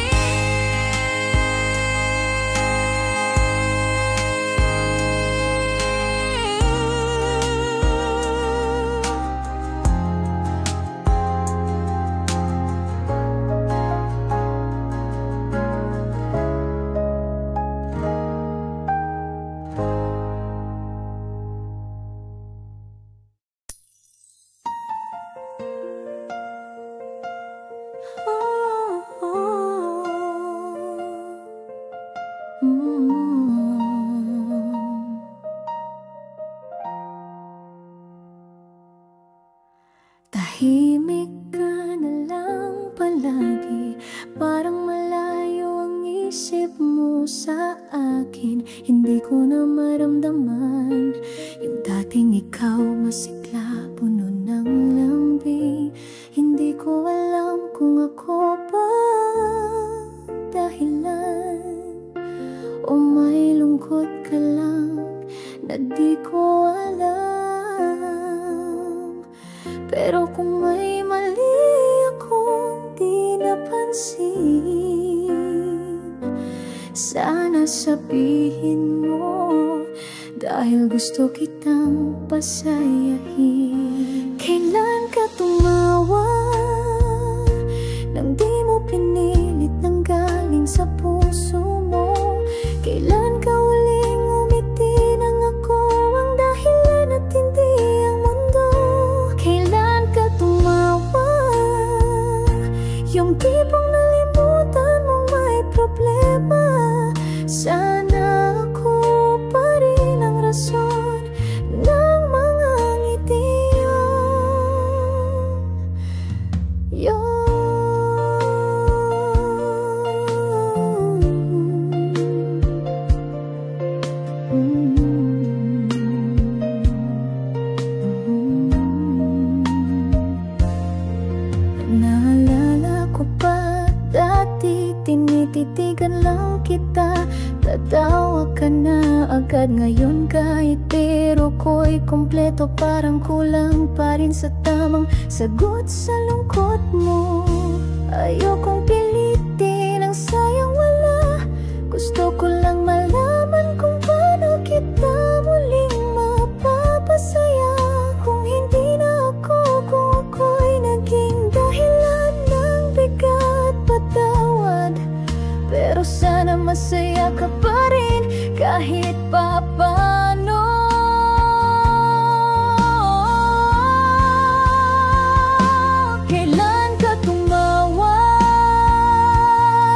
S1: Tahimik ka na lang palagi, parang malayo ang isip mo sa akin. Hindi ko na maramdaman yung dating ikaw, masigla, puno ng lambing. Hindi ko alam kung ako ba dahilan, o may lungkot ka lang na di ko alam. Pero kung may mali akong di napansin, sana sabihin mo dahil gusto kitang pasayahin. Kailan ka tumawa nang di mo pinilit nang galing sa puso mo? Kailan ka uling umiti nang ako ang dahilan at hindi ang mundo? Kailan ka tumawa, yung tipong nalimutan mong may problema? Sana ako pa rin ang rason ng mga ngiti yun. Naalala ko pa dati, tinititigan lang kita, tatawa ka na agad. Ngayon kahit pero ko'y kompleto, parang kulang pa rin sa tamang sagot sa lungkot mo. Ayokong pilitin ang sayang wala, gusto ko lang malaman kung paano kita muling mapapasaya. Kung hindi na ako, kung ako'y naging dahilan ng bigat, patawad. Pero sana masaya ka pa rin kahit papaano. Kailan ka tumawa,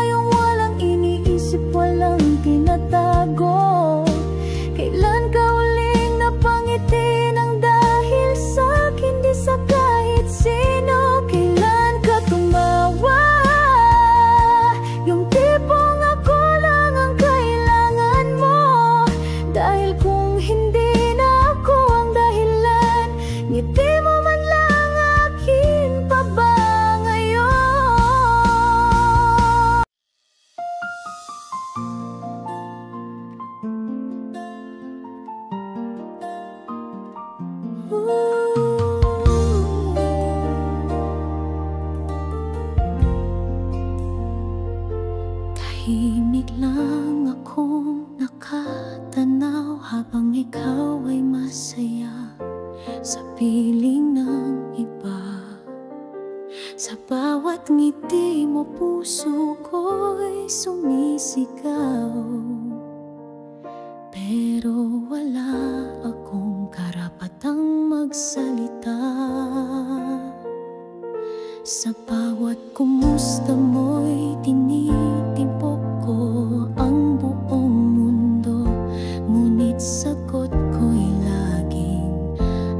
S1: yung walang iniisip, walang tinatago? Kailan ka uling napangiti ng dahil sa'kin, di sa kahit sino? Kailan ka tumawa, yung tipong ako lang ang kailangan mo? Dahil kung hindi na ako ang dahilan, ngiti mo man lang, akin pa ba ngayon? Tahimik lang akong nakatanaw habang ikaw ay masaya sa piling ng iba. Sa bawat ngiti mo, puso ko'y sumisigaw. Pero wala akong karapatang magsalita. Sa bawat kumusta mo'y tinitimpok ko ang buong mundo, ngunit sagot ko'y laging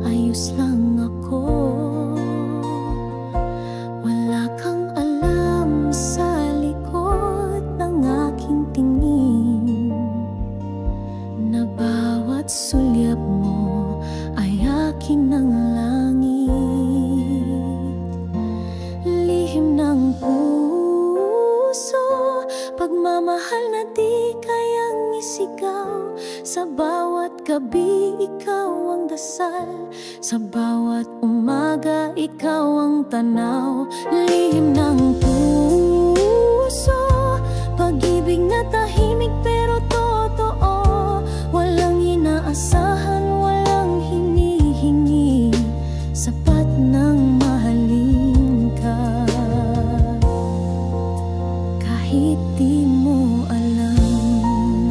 S1: ayos lang ako. Wala kang alam sa likod ng aking tingin, na bawat sulyap mo ay akin ng langit. Lihim ng puso, pagmamahal na di kayang isigaw. Sa bawat gabi, ikaw ang dasal. Sa bawat umaga, ikaw ang tanaw. Lihim ng puso, pag-ibig na tahimik pero totoo. Walang inaasahan, walang hinihingi, sapat ng mahalin ka. Kahit di mo alam,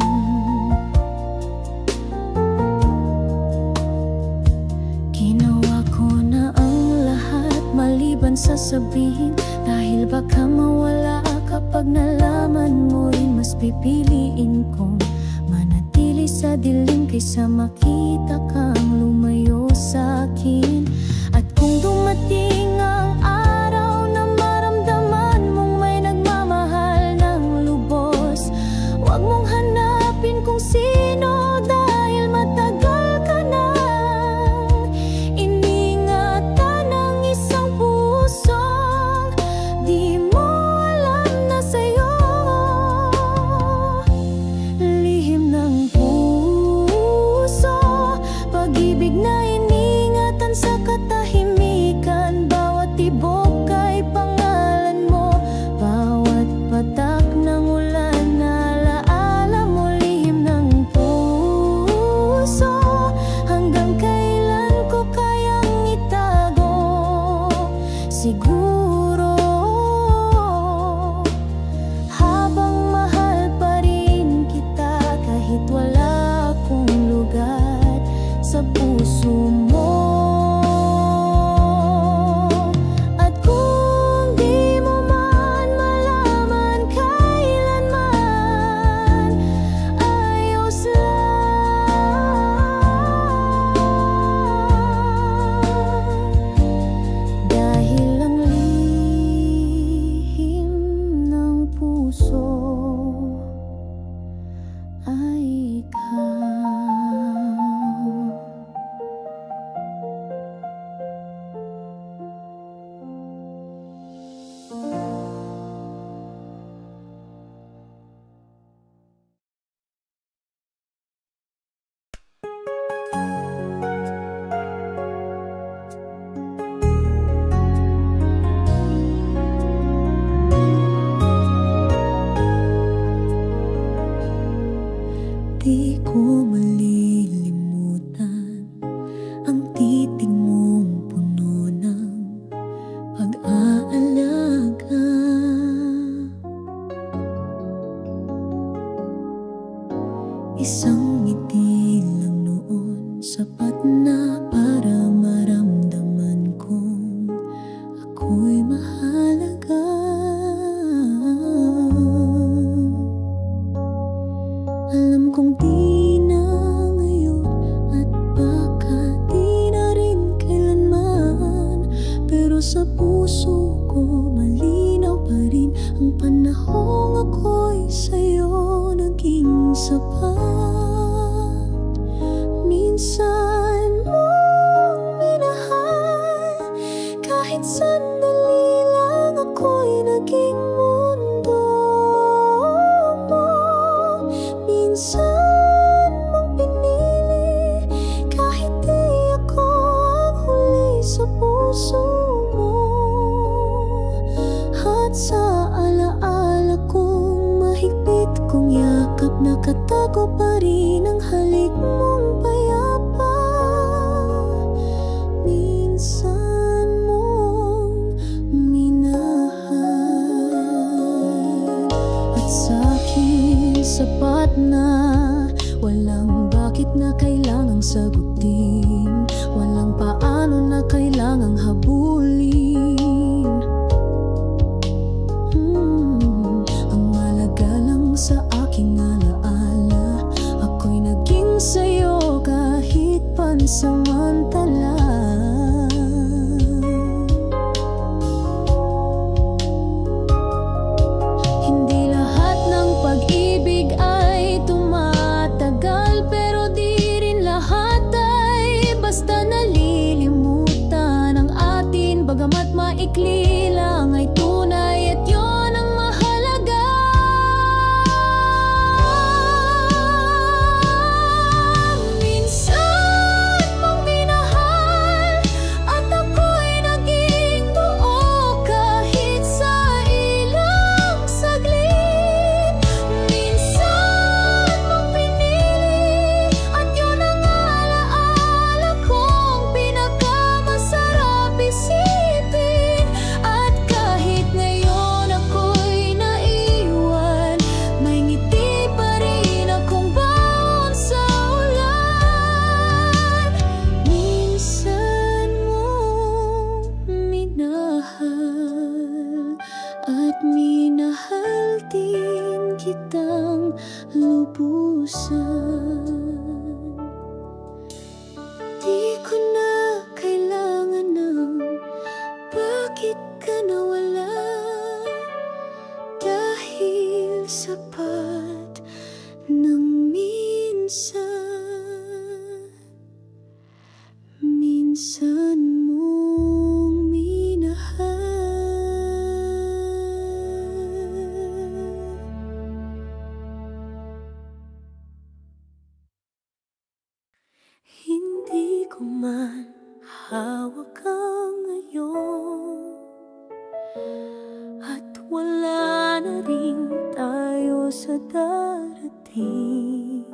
S1: ginawa ko na ang lahat maliban sa sabihin, dahil baka mawala kapag nalaman mo'y mas pipiliin kong manatili sa dilim kaysa makita kang lumayo sa akin. At kung dumating ang araw na maramdaman mong may nagmamahal ng lubos, huwag mong hanapin kung sino, dahil matagal ka nang iningatan ng isang pusong di mo alam na sa'yo. Lihim ng puso, pag-ibig na iningatan sa katahimikan. Bawat Di ko malilimutan ang titig mong puno ng pag-aalaga. Isang ngiti lang noon, sapat na para maramdaman kong ako'y mahalaga. Alam kong di na ngayon at baka di na rin kailanman, pero sa puso ko malinaw pa rin ang panahong ako'y sa'yo naging sapat. Minsan mong minahal, kahit sandali lang ako'y naging mundo mo. Minsan mong pinili, kahit di ako ang huli sa puso mo. At sa alaala kong mahigpit kong yakap, nakatago pa rin ang halik mong payapa. Minsan mong minahal, at sa'kin sapat na. Walang bakit na kailangang sagutin, walang paano na kailangang habulin. Ang malaga lang sa aking alaala, ako'y naging sa'yo kahit pansamantala. Hindi lahat ng pag-ibig ay tumatagal, pero di rin lahat ay basta nalilimutan. Ang atin bagamat maikli lang ay tunay, at yun ang mahalaga. Minsan mong minahal, at ako'y naging buo kahit sa ilang saglit. Minsan mong pinili, at yun ang alaala kong pinakamasarap isipin. At kahit ngayon ako'y naiwan, may ngiti pa rin akong baon sa ulan. Minsan mong minahal, at minahal din kitang lubusan. Di ko na kailangan ng bakit ka nawala, dahil sapat ng minsan. Minsan mong minahal. Hindi ko man hawak ang ngayon, at wala na rin tayo sa darating.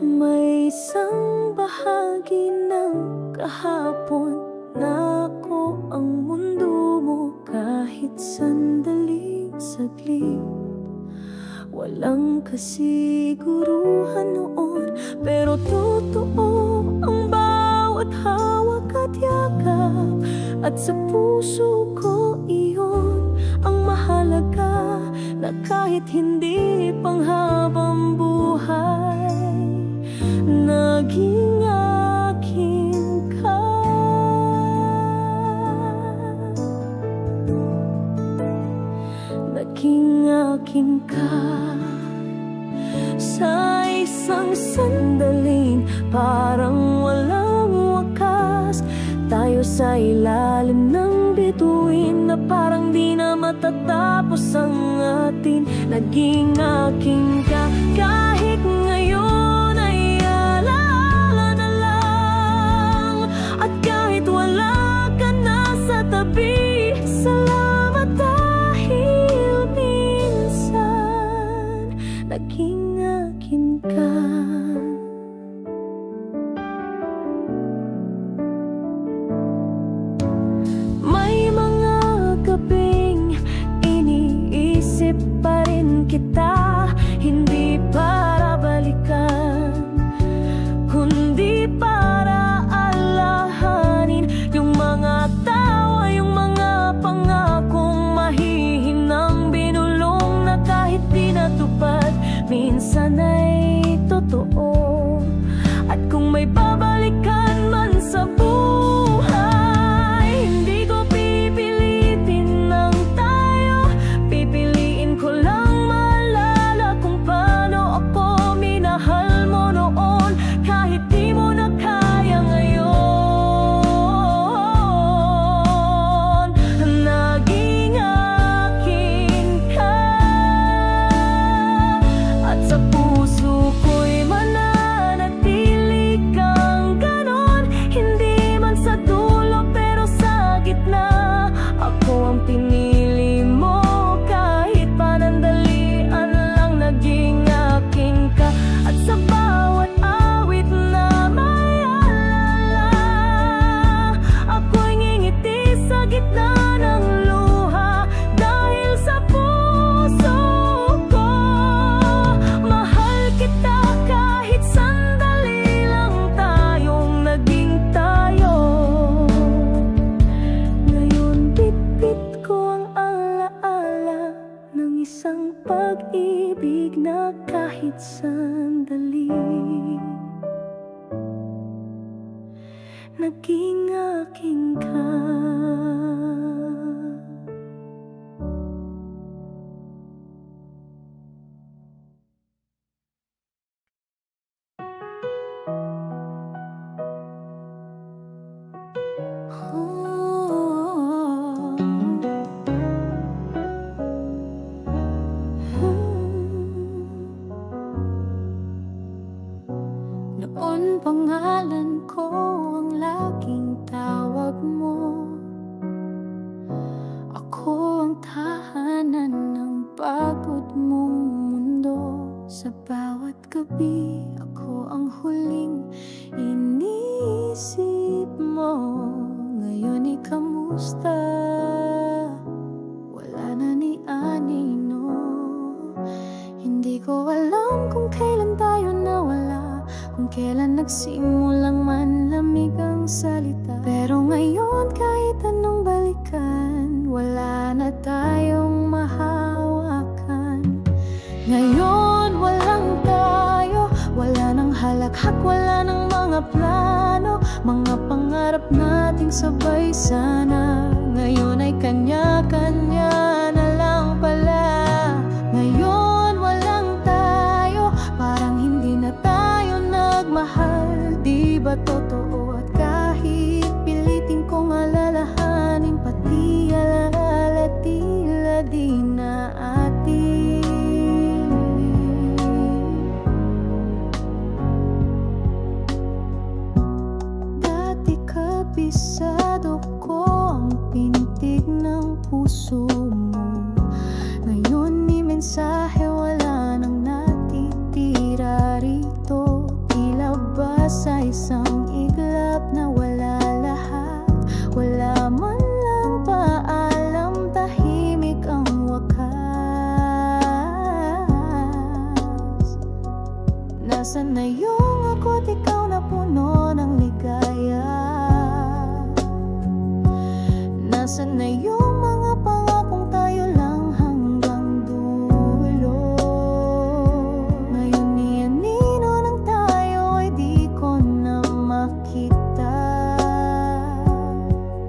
S1: May isang bahagi ng kahapon na ako ang mundo mo, kahit sandaling saglit. Walang kasiguruhan noon, pero totoo ang bawat hawak at yakap. At sa puso ko iyon ang mahalaga, na kahit hindi panghabang buhay, naging akin ka. Naging akin ka. Sa isang sandaling parang walang wakas, tayo sa ilalim ng bituin na parang di na matatapos ang atin. Naging akin ka kahit ngayon ay alaala na lang, at kahit wala ka na sa tabi, salamat dahil minsan naging akin akin ka. May mga gabing iniisip pa rin kita, hindi para balikan, kundi para alahanin yung mga tawa, yung mga pangakong mahihinang binulong na kahit di natupad, minsan ay totoo. At kung may babalikan man sa buhay, hindi ko pipilitin ng tayo, pipiliin ko lang maalala kung paano ako minahal mo noon, kahit di mo na kaya ngayon. Naging akin ka, at sa puso ko'y mananatili kang ganon. Hindi man sa dulo pero sa gitna, ako ang pinili mo, kahit panandalian lang naging akin ka. At sa bawat awit na may alala, ako'y ngingiti sa gitna ng luha, dahil sa puso ko mahal kita, kahit sandali lang tayong naging tayo. Ngayon bitbit ko ang alaala ng isang pag-ibig na kahit sandali naging aking ka. Noon pangalan ko ang laging tawag mo, ako ang tahanan ng pagod mong mundo. Sa bawat gabi, ako ang huling iniisip mo. Ngayon kamusta? Wala na ni anino. Hindi ko alam kung kailan tayo nawala, kung kailan nagsimulang manlamig ang salita. Pero ngayon kahit anong balikan, wala na tayong mahawakan. Ngayon walang tayo, wala nang halakhak, wala nang mga plano, mga pangarap nating sabay sana. Ngayon ay kanya-kanya na lang pala. Ngayon walang tayo, parang hindi na tayo nagmahal. Di ba totoo? At kahit pilitin kong alalahanin, pati alaala tila di na atin. Dati kabisado ko ang pintig ng puso mo. Ngayon ni mensahe wala nang natitira rito. Tila ba sa isang iglap na wala lahat, wala man lang paalam, tahimik ang wakas. Nasaan na yung ako't ikaw na puno ng ligaya? Nasaan na yung mga pangakong tayo lang hanggang dulo? Ngayon ni anino nang tayo ay di ko na makita.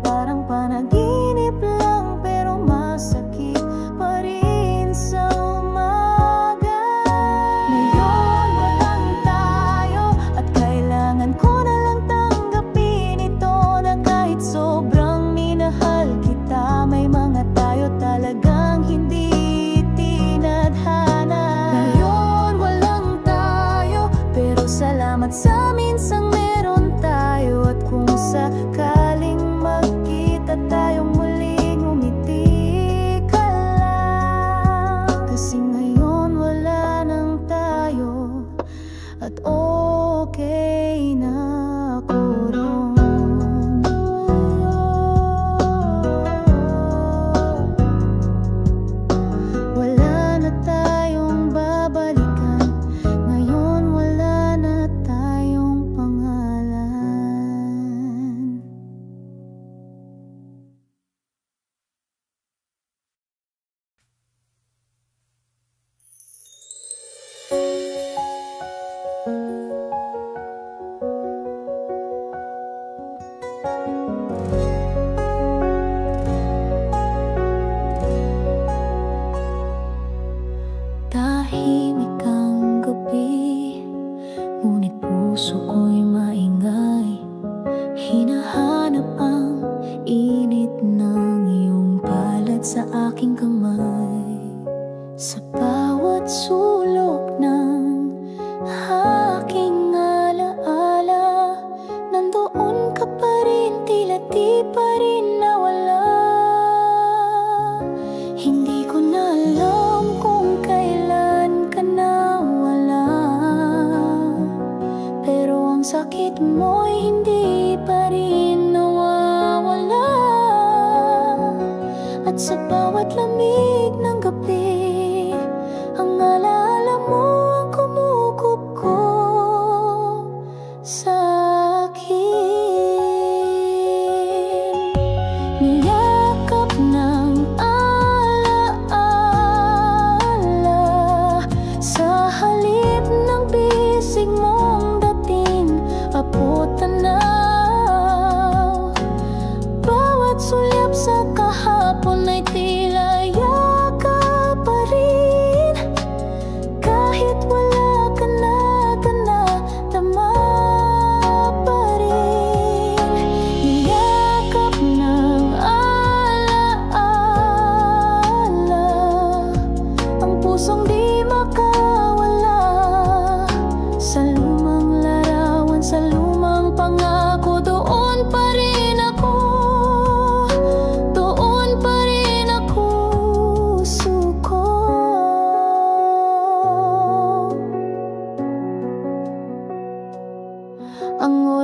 S1: Parang panaginip lang pero masakit pa rin sa umaga. Ngayon walang tayo at kailangan ko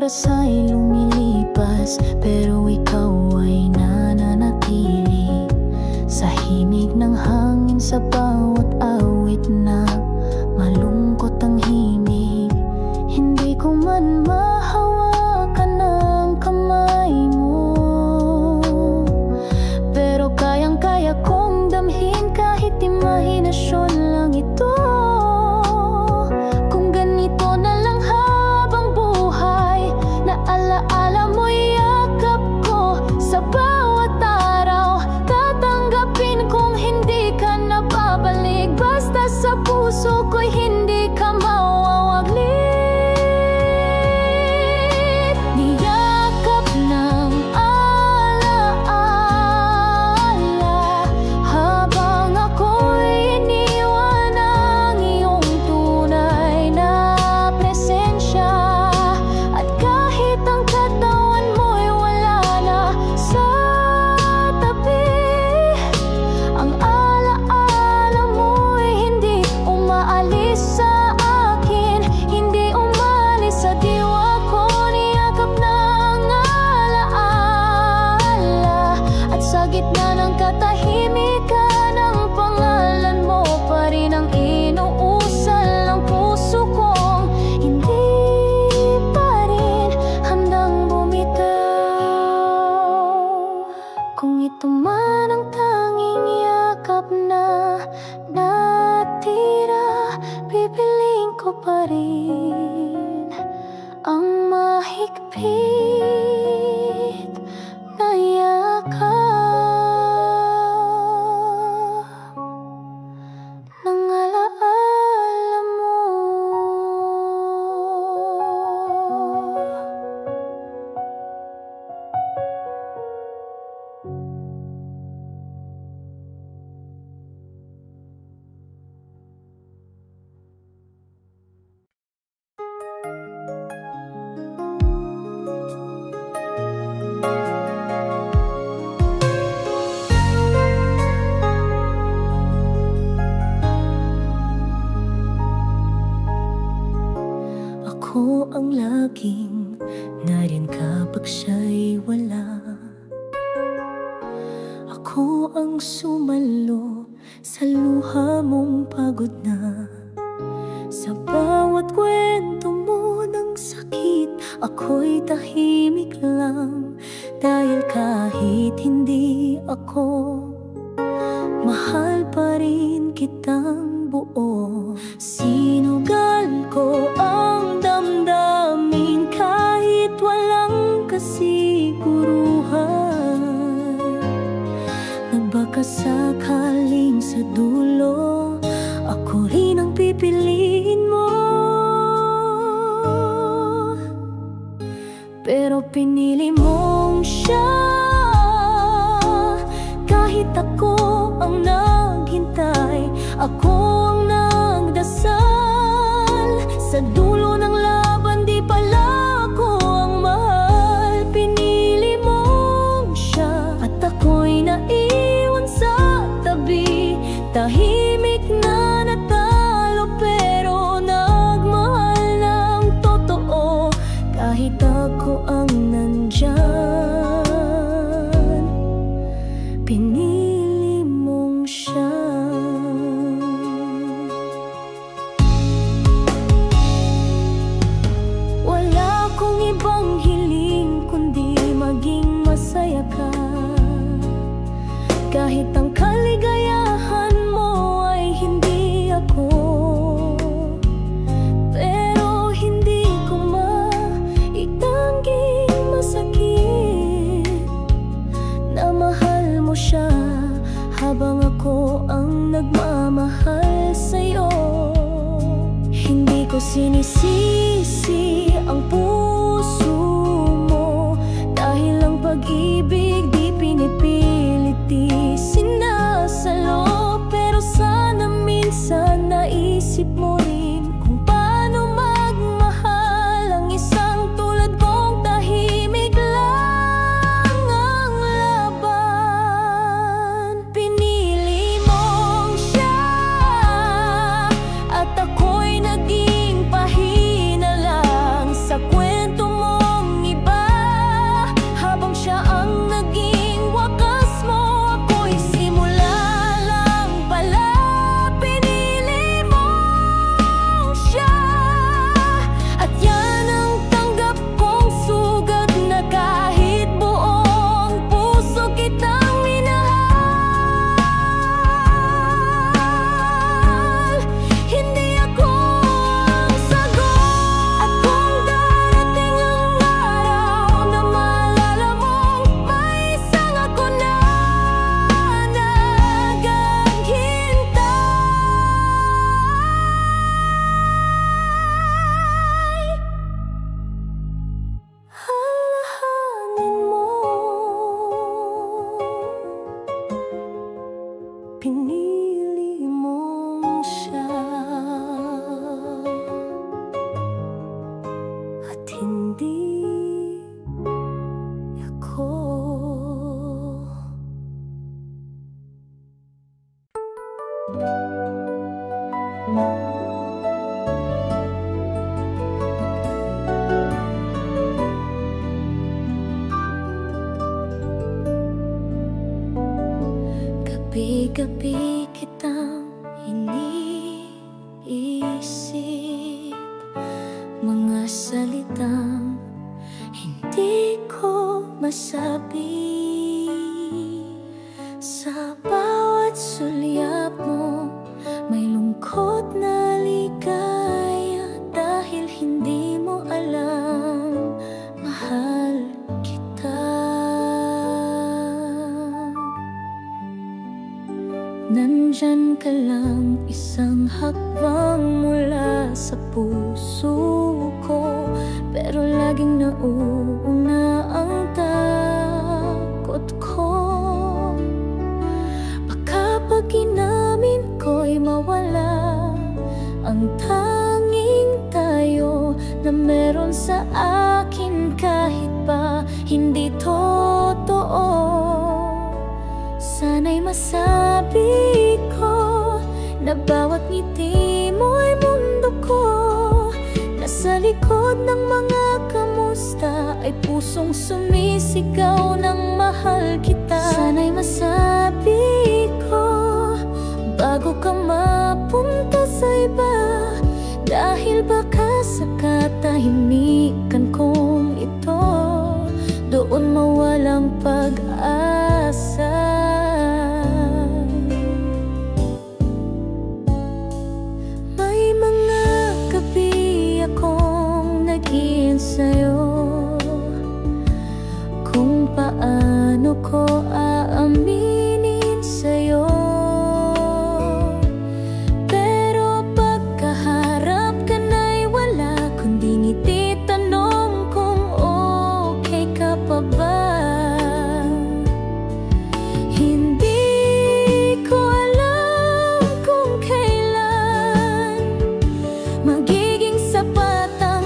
S1: oras ay lumilipas, pero ikaw ay nananatili sa himig ng hangin, sa bawat awit na malungkot ang himig. Hindi ko man mahawakan ng kamay mo, pero kayang-kaya kong damhin kahit imahinasyon lang ito. Kung ganito na lang habang buhay, na alaala mo yakap ko sa bawat araw, tatanggapin kong hindi ka na babalik, basta sa puso ko'y hindi ka mawawaglit. Niyakap ng alaala habang ako'y iniwan ng iyong tunay na presensya, at kahit ang katawan mo'y wala na sa tabi, ang alaala mo'y hindi umaalis sa akin, hindi umalis sa diwa ko. Niyakap ng alaala, at sa gitna ng katahimikan, ang pangalan mo pa rin ang inuusal ng puso kong hindi pa rin handang bumitaw. Kung ito man ang tanging yakap na natira, pipiliin ko pa rin ang mahigpit na yakap ng alaala mo. Ako ang laging nariyan kapag siya'y wala. Ako ang sumalo sa luha mong pagod na. Sa bawat kwento mo ng sakit, ako'y tahimik lang, dahil kahit hindi ako, mahal pa rin kitang buo. Sinugal ko ang damdamin kahit walang kasiguruhan, na baka sakaling sa dulo ako rin ang pipiliin mo. Pero pinili mong siya, kahit ako ang naghintay, ako ang nagdasal. Sa dulo ng laban, di pala ako ang mahal. Pinili mong siya, at ako'y naiwan sa tabi. Tahimik na natalo, pero nagmahal ng totoo, kahit ako ang nandyan. Pinili mong siya. Wala akong ibang hiling kundi maging masaya ka, kahit ang kaligayahan mo ay hindi ako. Pero hindi ko maitangging masakit na mahal mo siya, habang ako ang nagmamahal sa'yo. Hindi ko sinisisi ang puso mo, dahil ang pag-ibig di pinipilit, di sinasalo. Pero sana minsan naisip mo rin kung paano magmahal ang isang tulad kong tahimik lang ang laban. Pinili mong siya, at ako'y naging pahina lang sa kwento mong hindi ako. Gabi-gabi kitang iniisip, mga salitang hindi ko masabi. Sa bawat sulyap mo may lungkot na ligaya, dahil hindi mo alam, mahal kita. Nandyan ka lang, isang hakbang mula sa puso ko, pero laging nauuna ang takot ko. Baka pag inamin ko'y mawala ang tanging tayo na meron sa akin, kahit pa hindi totoo. Sana'y masabi ko na bawat ngiti mo'y mundo ko, na sa likod ng mga kamusta ay pusong sumisigaw ng mahal kita. Sana'y masabi ko bago ka mapunta sa iba, dahil baka sa katahimikan kong ito doon mawalang pag-asa. Sa'yo kung paano ko aaminin sa'yo, pero pagkaharap ka na'y wala kundi ngiti, tanong kung okay ka pa ba. Hindi ko alam kung kailan magiging sapat ang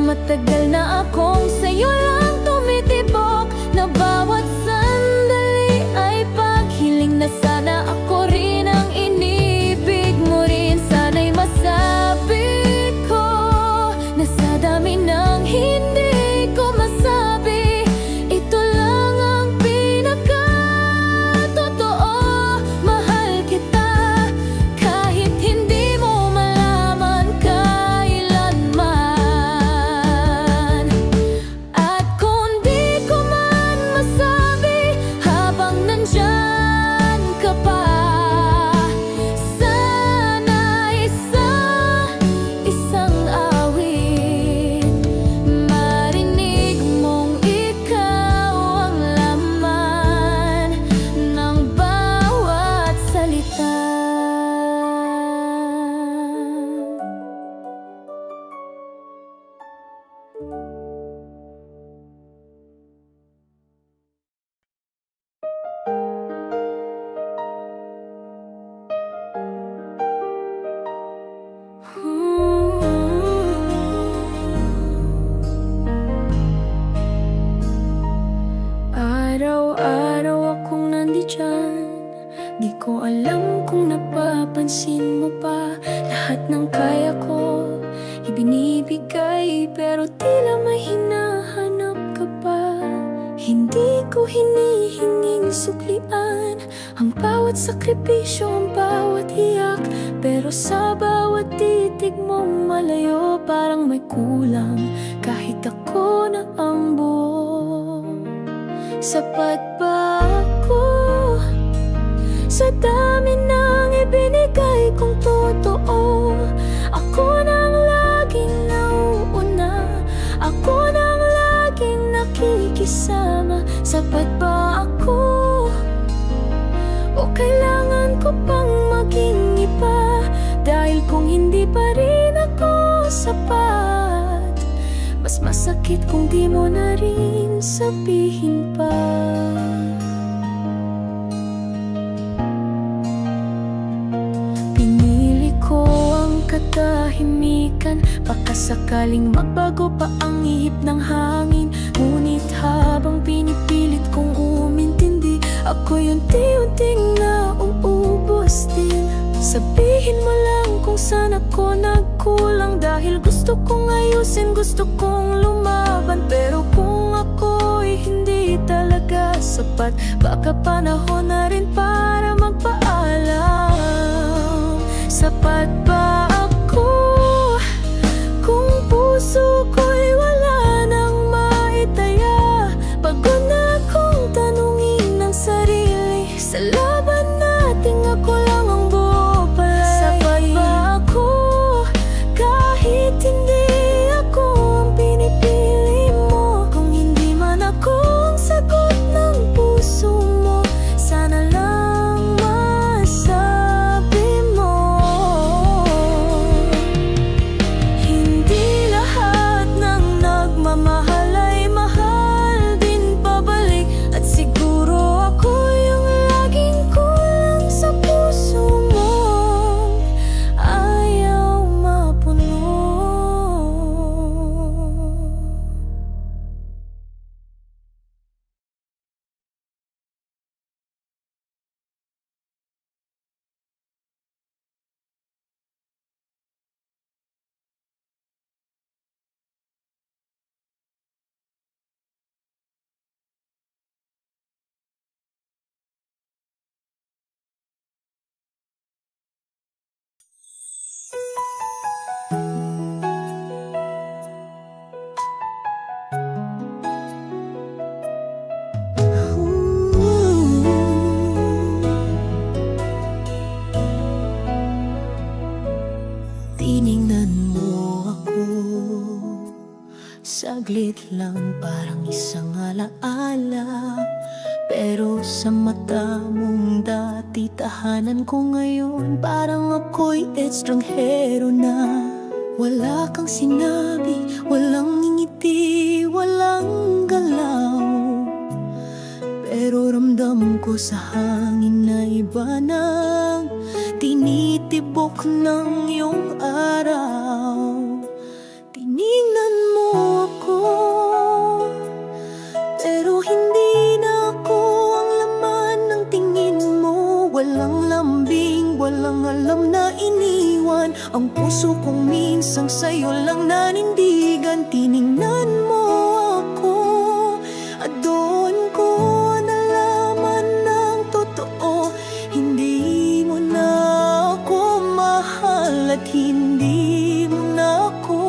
S1: matagal na akong sa'yo lang tumitibok, na bawat sandali ay paghiling na sana ako rin ang inibig mo rin. Sana'y masabi ko na sa dami ng hindi ko masabi, ito lang ang pinaka-totoo. Mahal kita kahit hindi mo malaman kailanman. Araw-araw akong nandyan, di ko alam kung napapansin mo pa. Lahat ng kaya ko ibinibigay, pero tila may hinahanap ka pa. Hindi ko hinihinging suklian ang bawat sakripisyo, ang bawat iyak, pero sa bawat titig mong malayo parang may kulang, kahit ako na ang buo. Sapat ba ako sa dami ng ibinigay kong totoo? Ako nang laging nauuna, ako nang laging nakikisama. Sapat ba ako ko pang maging iba, dahil kung hindi pa rin ako sapat, mas masakit kung di mo na rin sabihin pa. Pinili ko ang katahimikan, baka sakaling magbago pa ang ihip ng hangin. Ngunit habang pinipilit kong umintindi, ako'y unti-unting nauubos din. Sabihin mo lang kung saan ako nagkulang, dahil gusto kong ayusin, gusto kong lumaban. Pero kung ako'y hindi talaga sapat, baka panahon na rin para magpaalam. Sapat ba ako kung puso ko'y wala nang maitaya? Pagod na akong tanungin ng sarili, sa laban nating ako lang ang buo palay. Sapat ba ako kahit hindi ako ang pinipili mo? Kung hindi man ako ang sagot ng puso mo, sana lang masabi mo. Hindi lahat ng nagmamahal ay mahal din pabalik, at siguro ako yung laging kulang sa puso mo, ayaw mapuno. Tiningnan mo ako saglit lang, parang isang alaala. Pero sa mata mong dati tahanan ko ngayon, parang ako'y estranghero na. Wala kang sinabi, walang ngiti, walang galaw, pero ramdam ko sa hangin na iba nang tinitibok ng iyong araw. Tiningnan mo ako, pero hindi na ako ang laman ng tingin mo. Walang lambing, walang alam na iniwan ang puso kong minsang sa'yo lang nanindigan. Tiningnan mo ako at doon ko nalaman ng totoo, hindi mo na ako mahal at hindi mo na ako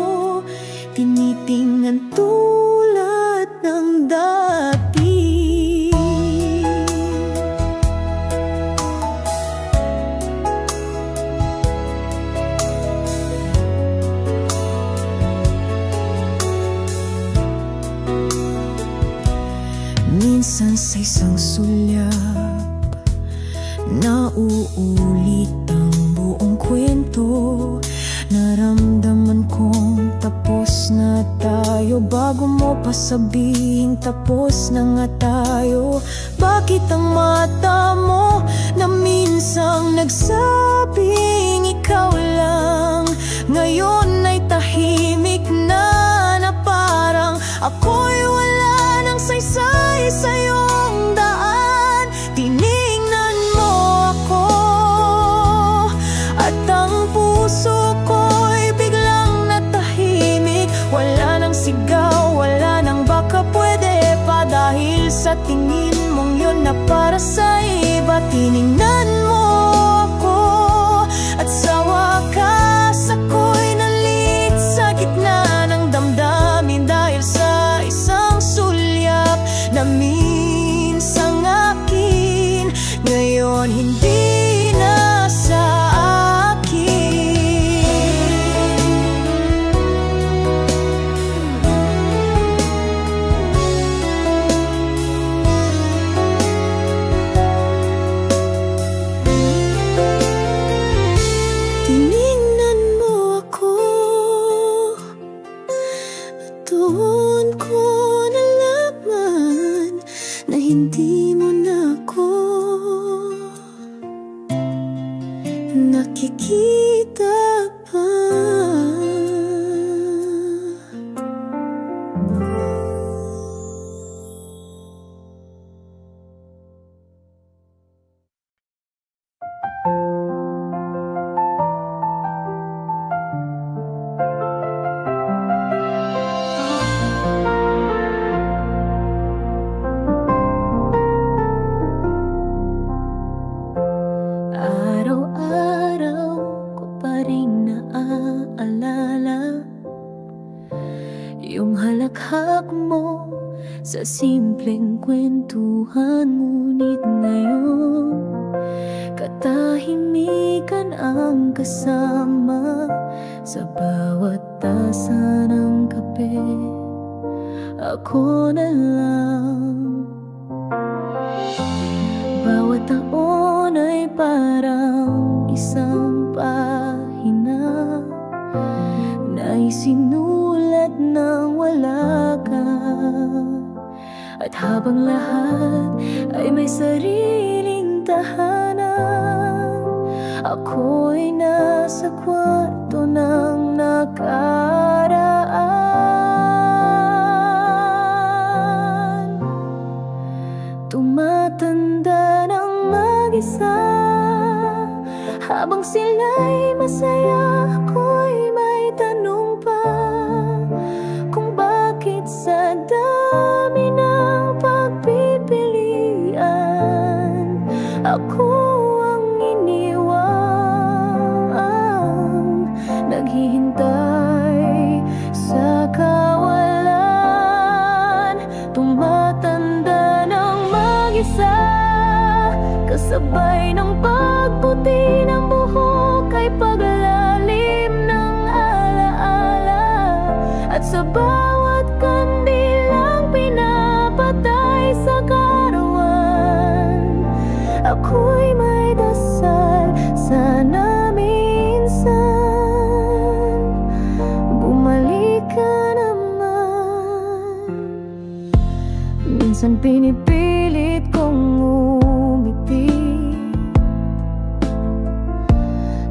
S1: tinitingnan tulad ng dati. Minsan sa isang sulyap, nauulit ang buong kwento. Naramdaman kong tapos na tayo bago mo pa sabihing tapos na nga tayo. Bakit ang mata mo na minsang nagsabing ikaw lang, ngayon ay tahimik na, na parang ako'y wala nang saysay sa iyong daan? Tiningnan mo ako at ang puso ko'y biglang natahimik. Wala nang sigaw, wala nang baka pwede pa, dahil sa tingin mong yun na para sa iba. Tiningnan mo ako at sa wakas ako'y nalit sa gitna ng damdamin, dahil sa isang sulyap na minsang akin, ngayon hindi na sa akin. hindi mo na ako nakikita pa. Araw-araw ko pa rin naaalala yung halakhak mo sa simpleng kwentuhan. Ngunit ngayon katahimikan ang kasama sa bawat tasa ng kape. Ako na lang. Bawat taon ay parang isang pahina na isinulat nang wala ka. At habang lahat ay may sariling tahanan, ako'y nasa kwarto ng nakaraan. Tumatanda ng mag-isa, habang sila'y masaya, ako'y may tanong pa kung bakit sa dami ng pagpipilian ako ang iniwang naghihintay sa kawalan. Tumatanda ng mag-isa, kasabay ng pagputi ng buhok ay paglalim ng alaala. At sa bawat kandilang pinapatay sa karawan, ako'y may dasal, sana minsan bumalik ka naman. Minsan pinipilit kong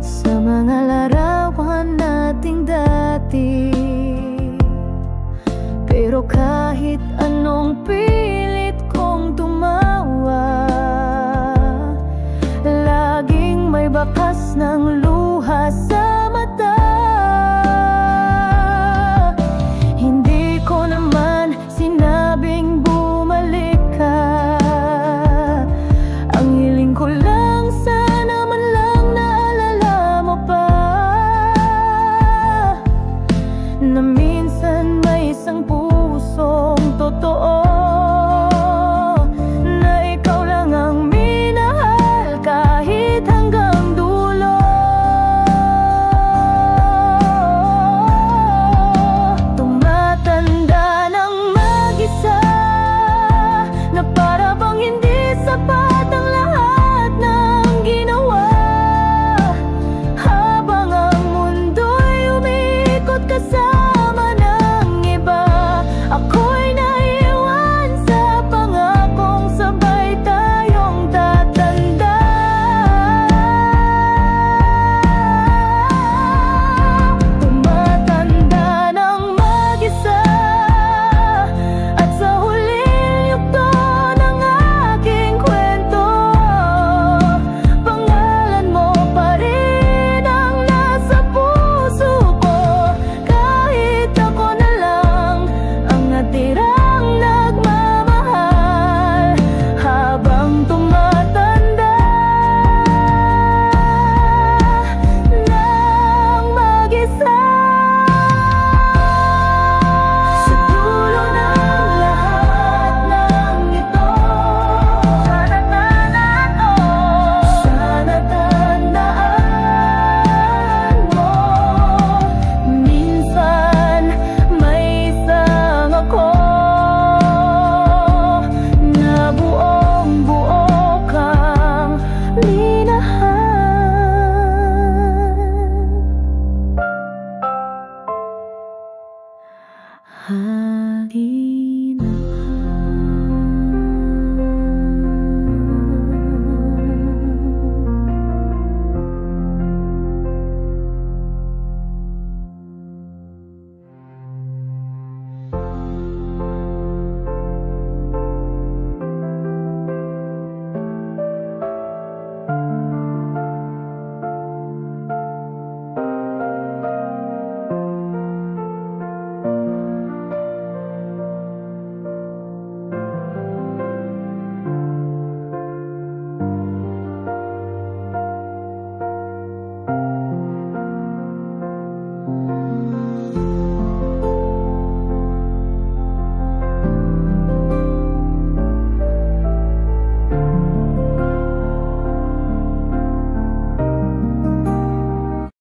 S1: sa mga larawan nating dati, pero kahit anong pilit kong tumawa, laging may bakas ng